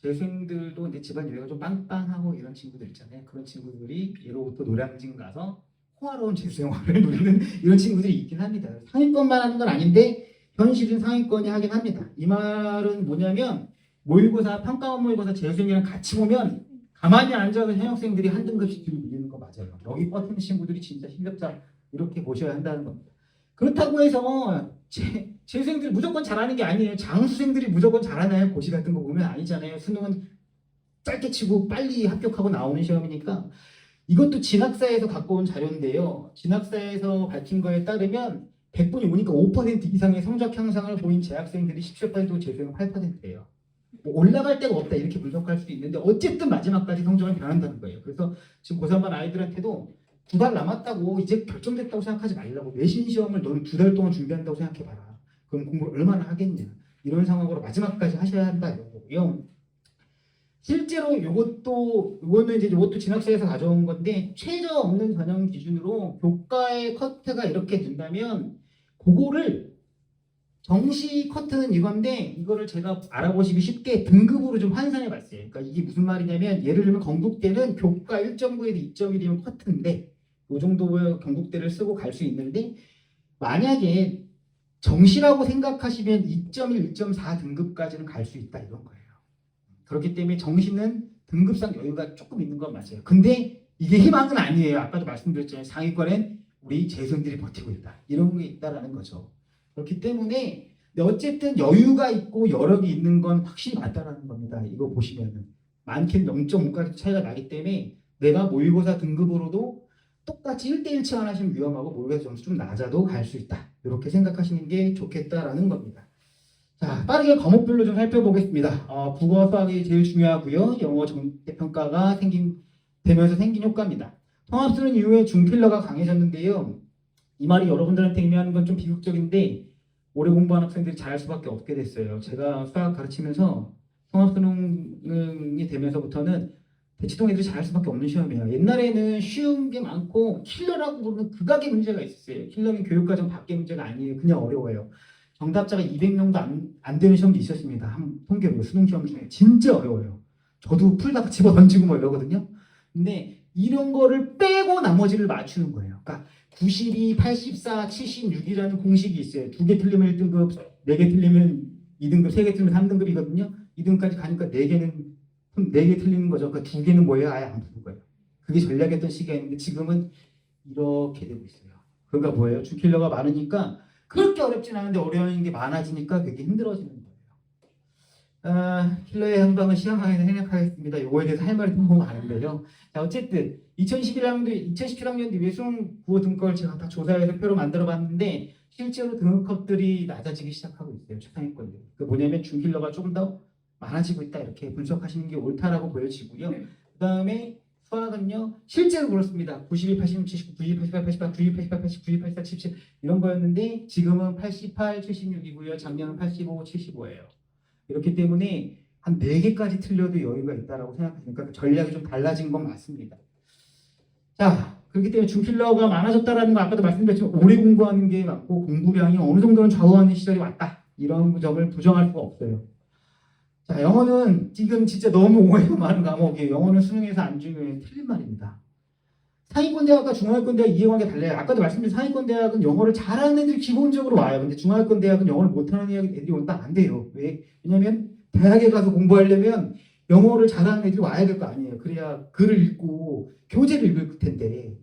B: 재수생들도 근데 집안 여유가 좀 빵빵하고 이런 친구들 있잖아요. 그런 친구들이 예로부터 노량진 가서 호화로운 재수 생활을 누리는 이런 친구들이 있긴 합니다. 상위권만 하는 건 아닌데 현실은 상위권이 하긴 합니다. 이 말은 뭐냐면 모의고사, 평가원 모의고사 재수생이랑 같이 보면 가만히 앉아서 현역생들이 한 등급씩 뒤로 밀리는 거 맞아요. 여기 버티는 친구들이 진짜 실력자 이렇게 보셔야 한다는 겁니다. 그렇다고 해서 재수생들이 무조건 잘하는 게 아니에요. 장수생들이 무조건 잘하나요? 고시 같은 거 보면 아니잖아요. 수능은 짧게 치고 빨리 합격하고 나오는 시험이니까 이것도 진학사에서 갖고 온 자료인데요. 진학사에서 밝힌 거에 따르면 100분이 오니까 5% 이상의 성적 향상을 보인 재학생들이 17%고 재수생은 8%예요. 뭐 올라갈 데가 없다 이렇게 분석할 수도 있는데 어쨌든 마지막까지 성적은 변한다는 거예요. 그래서 지금 고3반 아이들한테도 2달 남았다고 이제 결정됐다고 생각하지 말라고. 내신 시험을 너는 2달 동안 준비한다고 생각해봐라. 그럼 공부를 얼마나 하겠냐. 이런 상황으로 마지막까지 하셔야 한다 이런 거고요. 실제로 이거는 이제 이것도 진학사에서 가져온 건데 최저 없는 전형 기준으로 교과의 커트가 이렇게 된다면 그거를 정시 커트는 이건데 이거를 제가 알아보시기 쉽게 등급으로 좀 환산해 봤어요. 그러니까 이게 무슨 말이냐면 예를 들면 건국대는 교과 1.9에서 2.1이면 커트인데 이 정도의 건국대를 쓰고 갈 수 있는데 만약에 정시라고 생각하시면 2.1, 2.4 등급까지는 갈 수 있다 이런 거예요. 그렇기 때문에 정시는 등급상 여유가 조금 있는 건 맞아요. 근데 이게 희망은 아니에요. 아까도 말씀드렸잖아요. 상위권엔 우리 재수생들이 버티고 있다. 이런 게 있다라는 거죠. 그렇기 때문에 어쨌든 여유가 있고 여력이 있는 건 확실히 맞다라는 겁니다. 이거 보시면은 많게는 0.5까지 차이가 나기 때문에 내가 모의고사 등급으로도 똑같이 1대1치 안 하시면 위험하고 모의고사 점수 좀 낮아도 갈 수 있다. 이렇게 생각하시는 게 좋겠다라는 겁니다. 자, 빠르게 과목별로 좀 살펴보겠습니다. 국어 수학이 제일 중요하고요. 영어 정대평가가 되면서 생긴 효과입니다. 통합수능 이후에 중필러가 강해졌는데요. 이 말이 여러분들한테 의미하는 건 좀 비극적인데 오래 공부한 학생들이 잘할 수밖에 없게 됐어요. 제가 수학 가르치면서 통합수능이 되면서부터는 대치동 애들이 잘할 수밖에 없는 시험이에요. 옛날에는 쉬운 게 많고 킬러라고 부르는 극악의 문제가 있었어요. 킬러는 교육과정 밖의 문제가 아니에요. 그냥 어려워요. 정답자가 200명도 안 되는 시험도 있었습니다. 한 통계로 수능 시험 중에 진짜 어려워요. 저도 풀다가 집어 던지고 뭐 이러거든요. 근데 이런 거를 빼고 나머지를 맞추는 거예요. 그러니까 92, 84, 76이라는 공식이 있어요. 2개 틀리면 1등급, 4개 틀리면 2등급, 3개 틀리면 3등급이거든요. 2등급까지 가니까 4개 틀리는 거죠. 그러니까 2개는 뭐예요? 아예 안 푸는 거예요. 그게 전략이었던 시기가 있는데 지금은 이렇게 되고 있어요. 그러니까 뭐예요? 주킬러가 많으니까 그렇게 어렵진 않은데 어려운 게 많아지니까 되게 힘들어지는 거예요. 킬러의 행방을 시험하에서 생략하겠습니다. 이거에 대해서 할 말이 너무 많은데요. 자, 어쨌든 2017학년도 외수능 국어 등급을 제가 다 조사해서 표로 만들어 봤는데 실제로 등급컵들이 낮아지기 시작하고 있어요. 최상위권들. 그 뭐냐면 중킬러가 조금 더 많아지고 있다 이렇게 분석하시는 게 옳다라고 보여지고요. 그 다음에 수학은요 실제로 그렇습니다. 92, 86, 79, 92, 88, 88, 92, 88, 89, 92, 84, 77 이런 거였는데 지금은 88, 76이고요. 작년은 85, 75예요. 이렇기 때문에 한 4개까지 틀려도 여유가 있다라고 생각하니까 전략이 좀 달라진 건 맞습니다. 자, 그렇기 때문에 중킬러가 많아졌다라는 거 아까도 말씀드렸지만 오래 공부하는 게 맞고 공부량이 어느 정도는 좌우하는 시절이 왔다. 이런 점을 부정할 수가 없어요. 자, 영어는 지금 진짜 너무 오해가 많은 과목이에요. 영어는 수능에서 안 중요해요. 틀린 말입니다. 상위권 대학과 중하위권 대학 이해관계 달라요. 아까도 말씀드린 상위권 대학은 영어를 잘하는 애들이 기본적으로 와요. 근데 중하위권 대학은 영어를 못하는 애들이 온다 안 돼요. 왜? 왜냐면 대학에 가서 공부하려면 영어를 잘하는 애들이 와야 될 거 아니에요. 그래야 글을 읽고 교재를 읽을 텐데.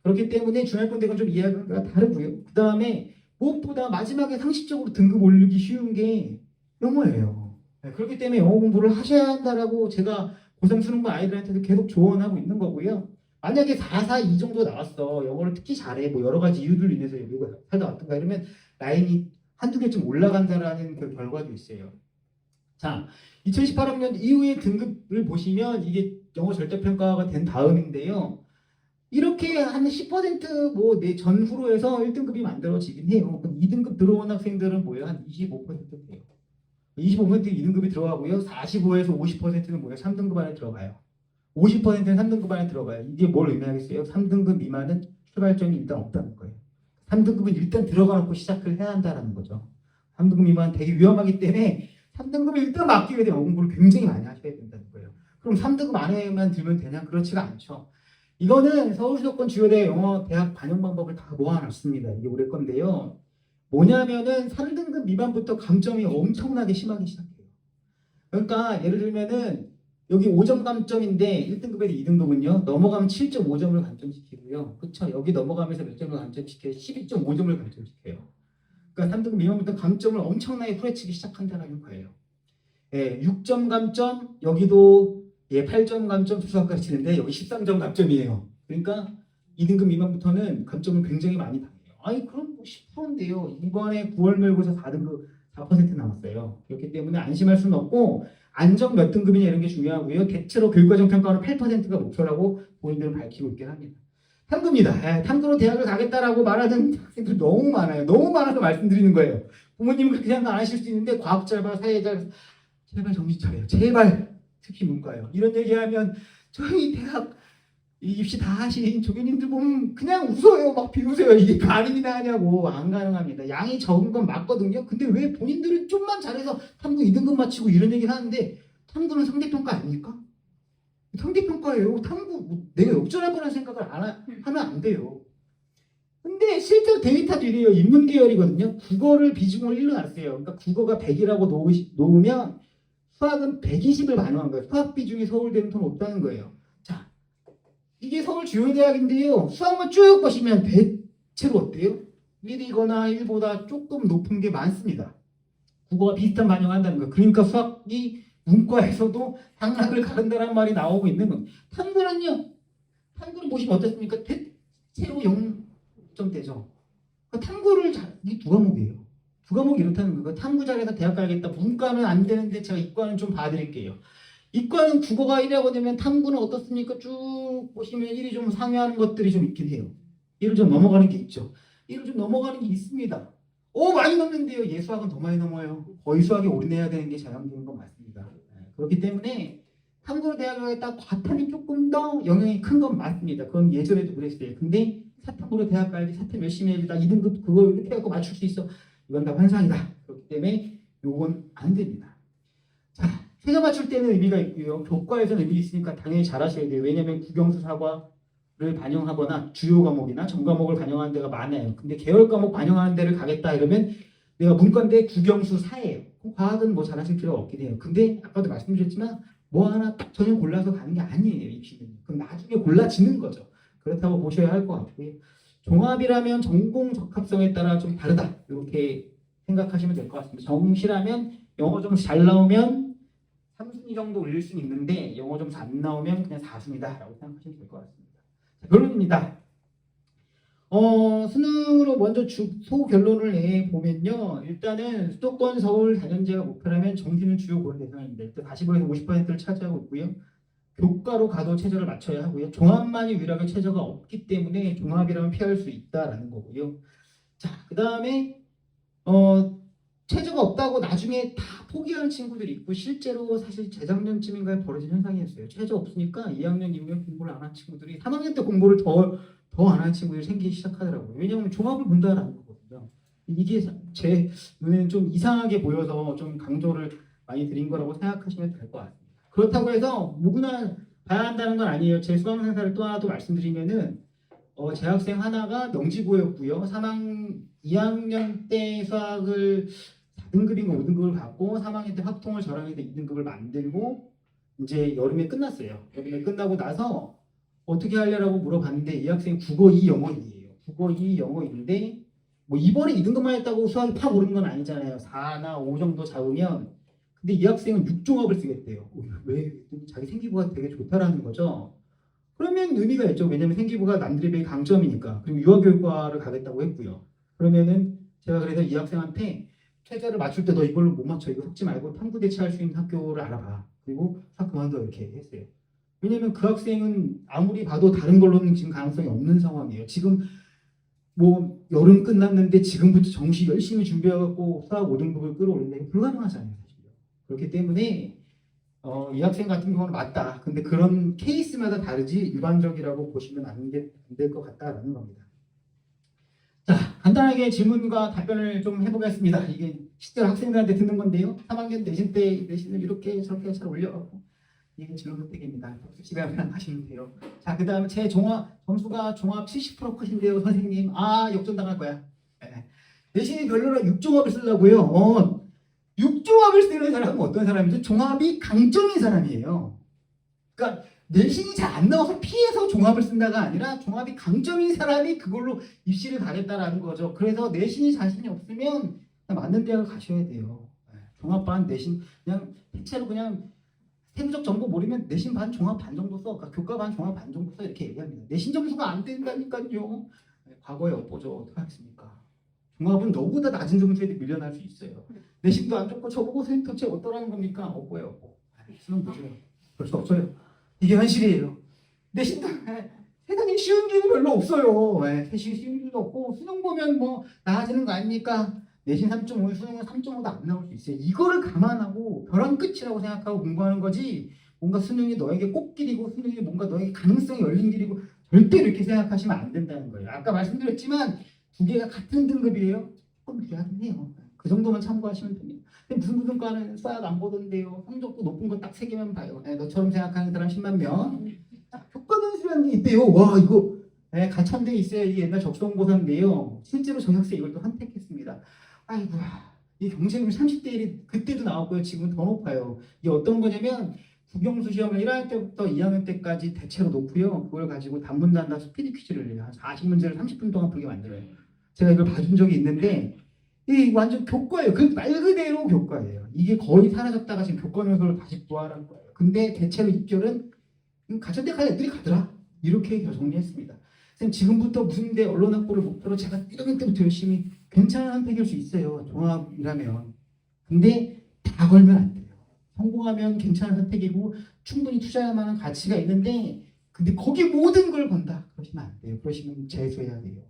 B: 그렇기 때문에 중하위권 대학은 좀 이해가 다르고요. 그 다음에 무엇보다 마지막에 상식적으로 등급 올리기 쉬운 게 영어예요. 그렇기 때문에 영어 공부를 하셔야 한다라고 제가 고3 수능반 아이들한테도 계속 조언하고 있는 거고요. 만약에 4, 4, 2 정도 나왔어. 영어를 특히 잘해. 뭐 여러 가지 이유들로 인해서 여기가 살다왔던가 이러면 라인이 한두 개쯤 올라간다라는 그 결과도 있어요. 자, 2018학년 이후의 등급을 보시면 이게 영어 절대평가가 된 다음인데요. 이렇게 한 10%뭐 내 전후로 해서 1등급이 만들어지긴 해요. 2등급 들어온 학생들은 뭐예요? 한 25% 돼요. 25% 2등급이 들어가고요. 45에서 50%는 뭐예요? 3등급 안에 들어가요. 50%는 3등급 안에 들어가요. 이게 뭘 의미하겠어요? 3등급 미만은 출발점이 일단 없다는 거예요. 3등급은 일단 들어가 놓고 시작을 해야 한다는 거죠. 3등급 미만은 되게 위험하기 때문에 3등급을 일단 막기 위해 공부를 굉장히 많이 하셔야 된다는 거예요. 그럼 3등급 안에만 들면 되냐? 그렇지가 않죠. 이거는 서울수도권 주요대 영어 대학 반영 방법을 다 모아놨습니다. 이게 올해 건데요. 뭐냐면은 3등급 미만부터 감점이 엄청나게 심하게 시작해요. 그러니까 예를 들면은 여기 5점 감점인데 1등급에서 2등급은요. 넘어가면 7.5점을 감점시키고요. 그렇죠? 여기 넘어가면서 몇 점을 감점시켜요? 12.5점을 감점시켜요. 그러니까 3등급 미만부터 감점을 엄청나게 후려치기 시작한다는 거예요. 예, 6점 감점, 여기도 8점 감점 수학까지 치는데 여기 13점 감점이에요. 그러니까 2등급 미만부터는 감점을 굉장히 많이 당해요. 아니 그럼 뭐 10%인데요. 이번에 9월 모의고사 4등급 4% 나왔어요. 그렇기 때문에 안심할 수는 없고 안정 몇 등급이냐 이런 게 중요하고요. 대체로 교육과정 평가는 8%가 목표라고 본인들은 밝히고 있긴 합니다. 탐구입니다. 탐구로 대학을 가겠다라고 말하는 학생들이 너무 많아요. 너무 많아서 말씀드리는 거예요. 부모님은 그렇게 생각 안 하실 수 있는데 과학자발, 사회자발 제발 정신 차려요. 제발. 특히 문과요. 이런 얘기하면 저희 대학 입시 다 하신 조교님들 보면 그냥 웃어요. 막 비웃어요. 이게 가능이나 하냐고. 안 가능합니다. 양이 적은 건 맞거든요. 근데 왜 본인들은 좀만 잘해서 탐구 2등급 맞추고 이런 얘기를 하는데 탐구는 상대평가 아닙니까? 상대평가예요. 탐구 내가 역전할 거라는 생각을 하면 안 돼요. 근데 실제로 데이터도 이래요. 인문 계열이거든요. 국어를 비중을 1로 놨어요. 그러니까 국어가 100이라고 놓으면 수학은 120을 반영한 거예요. 수학 비중이 서울대는 더 높다는 거예요. 자, 이게 서울 주요 대학인데요. 수학만 쭉 보시면 대체로 어때요? 1이거나 1보다 조금 높은 게 많습니다. 국어가 비슷한 반영을 한다는 거예요. 그러니까 수학이 문과에서도 상락을 가른다는 말이 나오고 있는 겁니다. 탐구는요. 탐구를 보시면 어떻습니까? 대체로 0점대죠. 탐구를 이게 두 과목이에요. 두 과목이 이렇다는 거예요. 탐구 잘해서 대학 가야겠다. 문과는 안 되는데 제가 이과는 좀 봐드릴게요. 이과는 국어가 1하고 되면 탐구는 어떻습니까? 쭉 보시면 1이 좀 상회하는 것들이 좀 있긴 해요. 1을 좀 넘어가는 게 있죠. 1을 좀 넘어가는 게 있습니다. 많이 넘는데요. 수학은 더 많이 넘어요. 거의 수학에 올인해야 되는 게 자연적인 건 맞습니다. 그렇기 때문에 탐구로 대학을 가겠다. 과탐이 조금 더 영향이 큰 건 맞습니다. 그건 예전에도 그랬어요. 근데 사탐으로 대학 가야지. 사탐 열심히 해야지. 나 2등급 그거 이렇게 해갖고 맞출 수 있어. 이건 다 환상이다. 그렇기 때문에 요건 안 됩니다. 자, 최저 맞출 때는 의미가 있고요. 교과에서는 의미 있으니까 당연히 잘 하셔야 돼요. 왜냐하면 국영수 사과를 반영하거나 주요 과목이나 전 과목을 반영하는 데가 많아요. 근데 계열 과목 반영하는 데를 가겠다 이러면 내가 문과인데 국영수 사예요. 과학은 뭐 잘하실 필요가 없긴 해요. 근데 아까도 말씀드렸지만 뭐 하나 딱 전혀 골라서 가는 게 아니에요. 입시는. 그럼 나중에 골라지는 거죠. 그렇다고 보셔야 할 것 같고요. 종합이라면 전공 적합성에 따라 좀 다르다. 이렇게 생각하시면 될 것 같습니다. 정시라면 영어 점수 잘 나오면 3순위 정도 올릴 수는 있는데 영어 점수 안 나오면 그냥 4순위다 라고 생각하시면 될 것 같습니다. 자, 결론입니다. 수능으로 먼저 소결론을 내보면요. 일단은 수도권 서울 4년제가 목표라면 정시는 주요 고려 대상입니다. 일단 45에서 50%를 차지하고 있고요. 교과로 가도 최저를 맞춰야 하고요. 종합만이 유일하게 최저가 없기 때문에 종합이라면 피할 수 있다라는 거고요. 자, 그 다음에 최저가 없다고 나중에 다 포기하는 친구들이 있고 실제로 사실 재작년쯤인가에 벌어진 현상이었어요. 최저 없으니까 2학년 이후에 공부를 안 한 친구들이 3학년 때 공부를 더 안 하는 친구들이 생기기 시작하더라고요. 왜냐하면 종합을 본다라는 거거든요. 이게 제 눈에는 좀 이상하게 보여서 좀 강조를 많이 드린 거라고 생각하시면 될 것 같습니다. 그렇다고 해서 누구나 봐야 한다는 건 아니에요. 제 수강 생사를 또 하나 더 말씀드리면은 재학생 하나가 명지고였고요. 2학년 때 수학을 4등급인가 5등급을 받고 3학년 때 확통을 저랑 해서 2등급을 만들고 이제 여름에 끝났어요. 여름에 끝나고 나서 어떻게 하려고 물어봤는데 이 학생이 국어 2 영어 2예요. 국어 2 영어 2인데 뭐 이번에 2등급만 했다고 수학이 팍 오르는 건 아니잖아요. 4나 5 정도 잡으면 근데 이 학생은 육종합을 쓰겠대요. 왜? 자기 생기부가 되게 좋다라는 거죠. 그러면 의미가 있죠. 왜냐면 생기부가 남들에 비해 강점이니까. 그리고 유아교육과를 가겠다고 했고요. 그러면은 제가 그래서 이 학생한테 최저를 맞출 때 너 이걸로 못 맞춰. 이거 속지 말고 탐구 대체할 수 있는 학교를 알아봐. 그리고 수학 그만둬 이렇게 했어요. 왜냐면 그 학생은 아무리 봐도 다른 걸로는 지금 가능성이 없는 상황이에요. 지금 뭐 여름 끝났는데 지금부터 정시 열심히 준비해갖고 수학 5등급을 끌어올린다. 이거 불가능하잖아요. 사실요. 그렇기 때문에 이 학생 같은 경우는 맞다. 근데 그런 케이스마다 다르지 일반적이라고 보시면 안 될 것 같다라는 겁니다. 자, 간단하게 질문과 답변을 좀 해보겠습니다. 이게 실제로 학생들한테 듣는 건데요. 3학년 내신 때 내신을 이렇게 저렇게 잘 올려갖고 이게 질문 선택입니다. 시간을 하시면 돼요. 자, 그 다음에 제 점수가 종합 70% 컷인데요. 선생님, 역전당할 거야. 네. 내신이 별로라 6종합을 쓰려고요. 6종합을 쓰는 사람은 어떤 사람이죠? 종합이 강점인 사람이에요. 그러니까 내신이 잘 안 나와서 피해서 종합을 쓴다가 아니라 종합이 강점인 사람이 그걸로 입시를 가겠다라는 거죠. 그래서 내신이 자신이 없으면 그냥 맞는 대학을 가셔야 돼요. 종합반 내신 그냥 대체로 그냥 세부적 정보 모르면 내신 반 종합 반 정도 써. 그러니까 교과 반 종합 반 정도 써 이렇게 얘기합니다. 내신 점수가 안 된다니까요. 과거에 엇보죠. 어떻게 하겠습니까? 종합은 너보다 낮은 점수에 밀려날 수 있어요. 내신도 안 좋고 저보고 선생님 도대체 어떠라는 겁니까? 엇보예요. 엇보. 수능 보세요. 그럴 수 없어요. 이게 현실이에요. 내신도 세상에 쉬운 길이 별로 없어요. 쉬운 길도 없고 수능 보면 뭐 나아지는 거 아닙니까? 내신 3.5, 수능은 3.5도 안 나올 수 있어요. 이거를 감안하고 벼랑 끝이라고 생각하고 공부하는 거지 뭔가 수능이 너에게 꽃길이고 수능이 뭔가 너에게 가능성이 열린 길이고 절대 이렇게 생각하시면 안 된다는 거예요. 아까 말씀드렸지만 두 개가 같은 등급이에요. 조금 유리하긴 해요. 그 정도만 참고하시면 됩니다. 근데 무슨 과는 수학 안 보던데요. 성적도 높은 거 딱 3개만 봐요. 너처럼 생각하는 사람 10만 명. 교과변수라는 게 있대요. 와 이거 가천대에 있어야 이게 옛날 적성고사인데요. 실제로 저희 학생 이걸 또 선택했습니다. 아이고 이 경쟁률 30대 1이 그때도 나왔고요. 지금은 더 높아요. 이게 어떤 거냐면 국영수 시험을 1학년 때부터 2학년 때까지 대체로 놓고요. 그걸 가지고 단문단답 스피드 퀴즈를 해요. 한 40문제를 30분 동안 풀게 만들어요. 제가 이걸 봐준 적이 있는데 이 완전 교과예요. 그 말 그대로 교과예요. 이게 거의 사라졌다가 지금 교과명소를 다시 부활한 거예요. 근데 대체로 입결은 가천대 갈 애들이 가더라. 이렇게 정리했습니다. 선생님 지금부터 무슨 대 언론 학부를 목표로 제가 1학년 때부터 열심히 괜찮은 선택일 수 있어요. 종합이라면. 근데 다 걸면 안 돼요. 성공하면 괜찮은 선택이고 충분히 투자할 만한 가치가 있는데 근데 거기 모든 걸 건다. 그러시면 안 돼요. 그러시면 재수해야 돼요.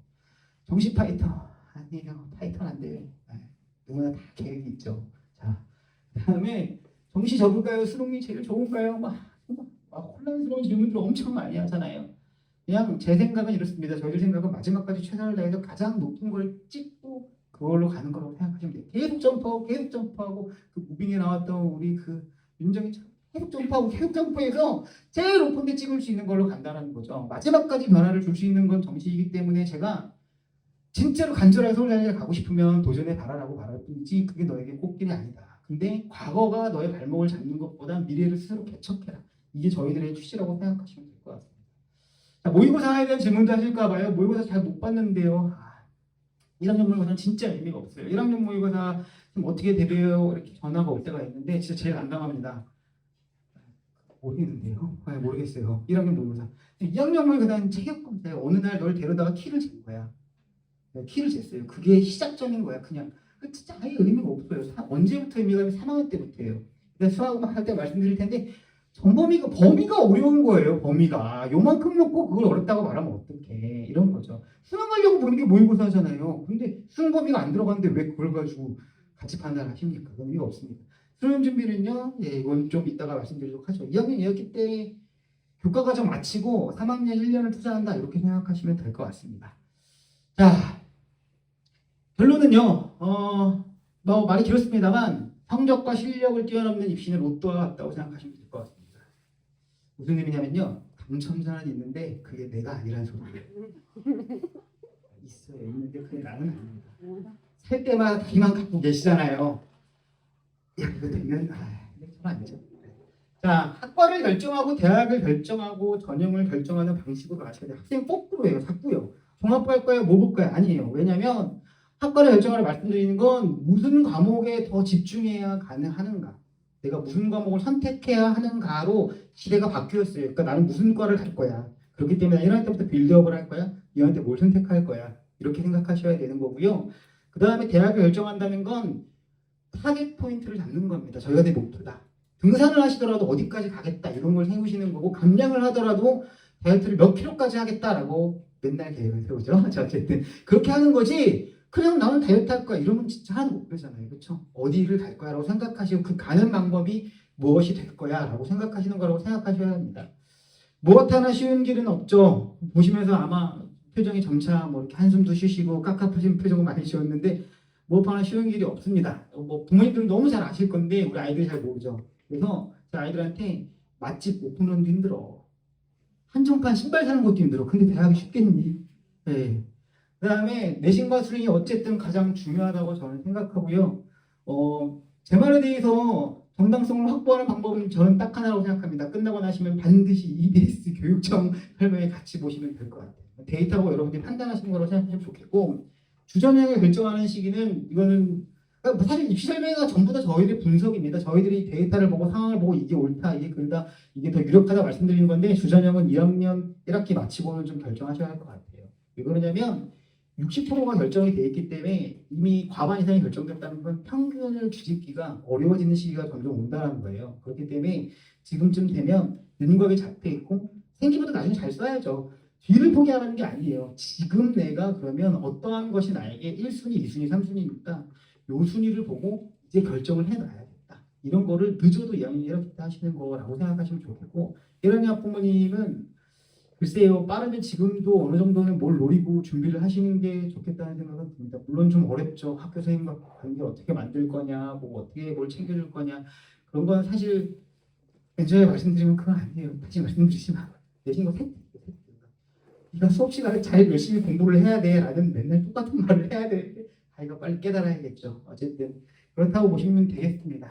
B: 정시 파이터 아니에요. 파이터는 안 돼요. 누구나 다 계획이 있죠. 자, 그다음에 정시 적을까요? 수능이 제일 좋을까요? 막 혼란스러운 질문들을 엄청 많이 하잖아요. 그냥 제 생각은 이렇습니다. 저희들 생각은 마지막까지 최선을 다해서 가장 높은 걸 찍고 그걸로 가는 거라고 생각하시면 돼요. 계속 점프하고 그 무빙에 나왔던 우리 그 윤정이 계속 점프해서 제일 높은 데 찍을 수 있는 걸로 간다는 거죠. 마지막까지 변화를 줄 수 있는 건 정시이기 때문에 제가 진짜로 간절하게 서울대학에 가고 싶으면 도전해 봐라라고 말할 뿐이지 그게 너에게 꽃길이 아니다. 근데 과거가 너의 발목을 잡는 것보다 미래를 스스로 개척해라. 이게 저희들의 취지라고 생각하시면 될 것 같습니다. 자, 모의고사에 대한 질문도 하실까 봐요. 모의고사 잘 못 봤는데요. 1학년 모의고사는 진짜 의미가 없어요. 1학년 모의고사 어떻게 대비해요? 이렇게 전화가 올 때가 있는데 진짜 제일 난감합니다. 모르겠는데요. 모르겠어요. 1학년 모의고사. 2학년 모의고사는 체육검사예요. 어느 날 널 데려다가 키를 잰 거야. 키를 쟀어요. 그게 시작점인 거야. 그냥 진짜 아예 의미가 없어요. 언제부터 의미가 있냐면 3학년 때부터예요. 그래서 수학만 할 때 말씀드릴 텐데 범위가 어려운 거예요. 범위가 요만큼 놓고 그걸 어렵다고 말하면 어떡해. 이런 거죠. 수능하려고 보는 게 모의고사잖아요. 근데 수능 범위가 안 들어갔는데 왜 그걸 가지고 같이 판단하십니까? 의미가 없습니다. 수능 준비는요. 이건 좀 이따가 말씀드리도록 하죠. 2학년 2학기 때 교과 과정 마치고 3학년 1년을 투자한다. 이렇게 생각하시면 될 것 같습니다. 자, 결론은요. 뭐 말이 길었습니다만 성적과 실력을 뛰어넘는 입시는 로또와 같다고 생각하시면 될 것 같습니다. 무슨 의미냐면요. 당첨자는 있는데 그게 내가 아니라는 소리예요. 있어요. 있는데 그게 나는 아닙니다. 살 때마다 다리만 갖고 계시잖아요. 야, 이거 되면 이거 아니죠. 자, 학과를 결정하고 대학을 결정하고 전형을 결정하는 방식으로 아셔야 돼요. 학생 거꾸로예요. 자꾸요. 종합부 할 거예요? 뭐 볼 거예요? 아니에요. 왜냐면 학과를 결정하라 말씀드리는 건 무슨 과목에 더 집중해야 가능하는가. 내가 무슨 과목을 선택해야 하는가로 시대가 바뀌었어요. 그러니까 나는 무슨 과를 갈 거야. 그렇기 때문에 1학년 때부터 빌드업을 할 거야. 2학년 때 뭘 선택할 거야. 이렇게 생각하셔야 되는 거고요. 그 다음에 대학을 결정한다는 건 타겟 포인트를 잡는 겁니다. 저희가 내 목표다. 등산을 하시더라도 어디까지 가겠다 이런 걸 세우시는 거고, 감량을 하더라도 다이어트를 몇 킬로까지 하겠다라고 맨날 계획을 세우죠. 자, 어쨌든 그렇게 하는 거지. 그냥 나는 다이어트 할 거야 이러면 진짜 하는 목표잖아요. 그렇죠? 어디를 갈 거야라고 생각하시고 그 가는 방법이 무엇이 될 거야라고 생각하시는 거라고 생각하셔야 합니다. 무엇 하나 쉬운 길은 없죠. 보시면서 아마 표정이 점차 뭐 이렇게 한숨도 쉬시고 깝깝하신 표정을 많이 지었는데 무엇 하나 쉬운 길이 없습니다. 뭐 부모님들은 너무 잘 아실 건데 우리 아이들이 잘 모르죠. 그래서 제 아이들한테 맛집 오픈런도 힘들어. 한정판 신발 사는 것도 힘들어. 근데 대학이 쉽겠니? 네. 그 다음에 내신과 수능이 어쨌든 가장 중요하다고 저는 생각하고요. 제 말에 대해서 정당성을 확보하는 방법은 저는 딱 하나라고 생각합니다. 끝나고 나시면 반드시 EBS 교육청 설명에 같이 보시면 될 것 같아요. 데이터고 여러분들이 판단하시는 거라고 생각하시면 좋겠고, 주전형을 결정하는 시기는 이거는 그러니까 사실 입시 설명회가 전부 다 저희들의 분석입니다. 저희들이 데이터를 보고 상황을 보고 이게 옳다, 이게 그르다, 이게 더 유력하다 말씀드리는 건데, 주전형은 2학년 1학기 마치고는 좀 결정하셔야 할 것 같아요. 왜 그러냐면 60%가 결정이 되어 있기 때문에 이미 과반 이상이 결정됐다는 건 평균을 뒤집기가 어려워지는 시기가 점점 온다는 거예요. 그렇기 때문에 지금쯤 되면 윤곽이 잡혀 있고 생기부터 나중에 잘 써야죠. 뒤를 포기하는 게 아니에요. 지금 내가 그러면 어떠한 것이 나에게 1순위, 2순위, 3순위니까 요 순위를 보고 이제 결정을 해놔야겠다. 이런 거를 늦어도 2학년 1학기 때 하시는 거라고 생각하시면 좋겠고, 1학년 학부모님은 글쎄요, 빠르면 지금도 어느 정도는 뭘 노리고 준비를 하시는 게 좋겠다는 생각은 듭니다. 물론 좀 어렵죠. 학교 선생님과 관계 어떻게 만들 거냐, 뭐 어떻게 뭘 챙겨줄 거냐, 그런 건 사실 제가 말씀드리면 그건 아니에요. 다시 말씀드리지만 내신 거 세트. 네가 수업 시간에 잘 열심히 공부를 해야 돼 라는 맨날 똑같은 말을 해야 되는데 아이가 빨리 깨달아야겠죠. 어쨌든 그렇다고 보시면 되겠습니다.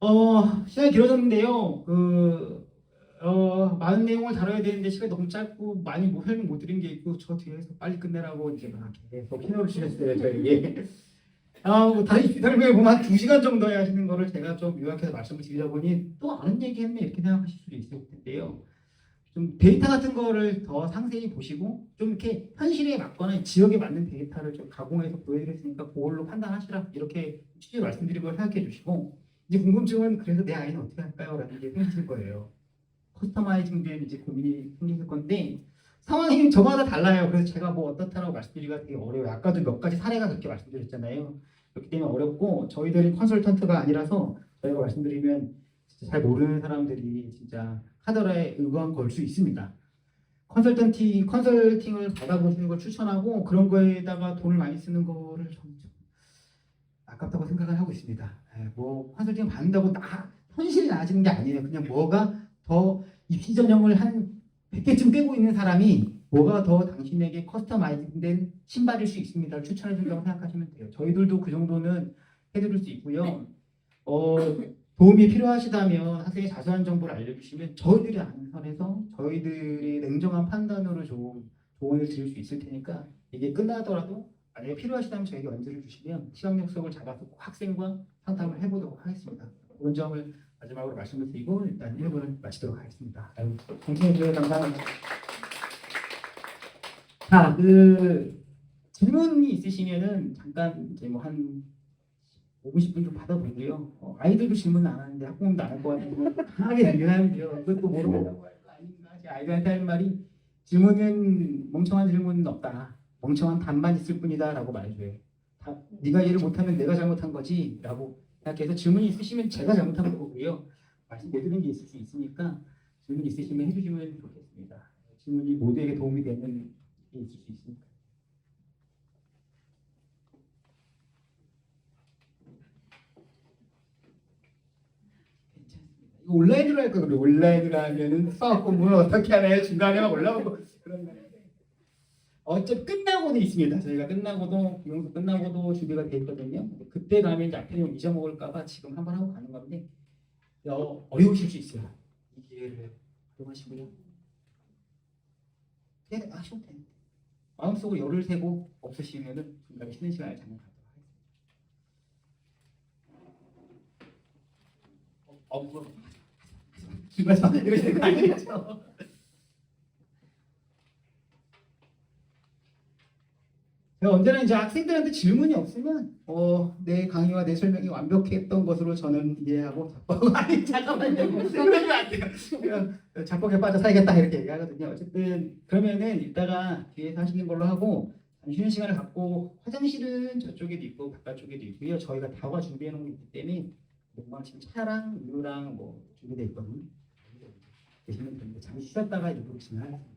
B: 자, 시간이 길어졌는데요. 많은 내용을 다뤄야 되는데 시간이 너무 짧고 많이 설명 못 드린 게 있고, 저 뒤에서 빨리 끝내라고 이제 막 계속 신호를 주셨어요, 저에게. 뭐 다른 설명에 보면 한 2시간 정도 해야 하시는 거를 제가 좀 요약해서 말씀을 드리다 보니 또 아는 얘기 했네 이렇게 생각하실 수도 있을 텐데요. 좀 데이터 같은 거를 더 상세히 보시고 좀 이렇게 현실에 맞거나 지역에 맞는 데이터를 좀 가공해서 보여드렸으니까 그걸로 판단하시라 이렇게 취지로 말씀드리고 생각해 주시고, 이제 궁금증은 그래서 내 아이는 어떻게 할까요? 라는 게 생기실 거예요. 커스터마이징된 이제 고민이 생기실 건데 상황이 저마다 달라요. 그래서 제가 뭐 어떻다라고 말씀드리기가 되게 어려워요. 아까도 몇 가지 사례가 그렇게 말씀드렸잖아요. 그렇기 때문에 어렵고, 저희들이 컨설턴트가 아니라서 저희가 말씀드리면 진짜 잘 모르는 사람들이 진짜 하더라에 의거한 걸 수 있습니다. 컨설팅을 받아보시는 걸 추천하고, 그런 거에다가 돈을 많이 쓰는 거를 좀 아깝다고 생각을 하고 있습니다. 뭐 컨설팅 받는다고 현실이 나아지는 게 아니에요. 그냥 뭐가 더 입시 전형을 한 100개쯤 빼고 있는 사람이 뭐가 더 당신에게 커스터마이즈된 신발일 수 있습니다. 추천해 준다고 생각하시면 돼요. 저희들도 그 정도는 해드릴 수 있고요. 도움이 필요하시다면 학생의 자세한 정보를 알려주시면 저희들이 아는 선에서 저희들의 냉정한 판단으로 좀 조언을 드릴 수 있을 테니까, 이게 끝나더라도 만약에 필요하시다면 저에게 언제를 주시면 시간 약속을 잡아서 꼭 학생과 상담을 해보도록 하겠습니다. 그런 점을 마지막으로 말씀을 드리고 일단 1부를 마치도록 하겠습니다. 동참해 주셔서 감사합니다. 자, 질문이 있으시면은 잠깐 이제 뭐 한 5분, 10분 좀 받아보고요. 아이들도 질문 안 하는데 학부모님도 안 할 것 같아서 편하게 질문하는데요. 그것도 모르겠다고 할 거 아닌가. 제 아이들한테 하는 말이, 질문은 멍청한 질문은 없다. 멍청한 답만 있을 뿐이다 라고 말해줘요. 네가 이해를 못하면 내가 잘못한 거지 라고 생각해서, 질문이 있으시면 제가 잘못한 거고요. 말씀 못 드린 게 있을 수 있으니까 질문 있으시면 해주시면 좋겠습니다. 질문이 모두에게 도움이 되는 게 있을 수 있으니까. 이거 온라인으로 할까? 그래, 온라인으로 하면은 수학 공부는 어떻게 하나요? 중간에 막 올라오고 그런 거. 어차피 끝나고도 있습니다. 저희가 끝나고도 비용도 끝나고도 준비가 돼 있거든요. 그때 가면 이제 앞에 좀 잊어먹을까봐 지금 한번 하고 가는 건데 어려우실 수 있어요. 이 기회를 활용하시고요. 하셔도 돼요. 마음속으로 열을 세고 없으시면은 중간에 쉬는 시간을 잠깐 갖도록 하겠습니다.
A: 뭐 중간에서 이러시는 거 아니겠죠?
B: 제가 언제나 이제 학생들한테 질문이 없으면 내 강의와 내 설명이 완벽했던 것으로 저는 이해하고 아니 잠깐만요.
A: 그러면 안 돼요.
B: 그냥 작곡에 빠져 살겠다 이렇게 얘기하거든요. 어쨌든 그러면은 이따가 뒤에서 하시는 걸로 하고 잠시 쉬는 시간을 갖고 화장실은 저쪽에도 있고 바깥쪽에도 있고요. 저희가 다과 준비해 놓은 게 있기 때문에 뭔가 지금 차랑 우유랑 뭐 준비되어 있거든요. 계시면 됩니다. 잠시 쉬었다가 이쪽으로 진행하겠습니다.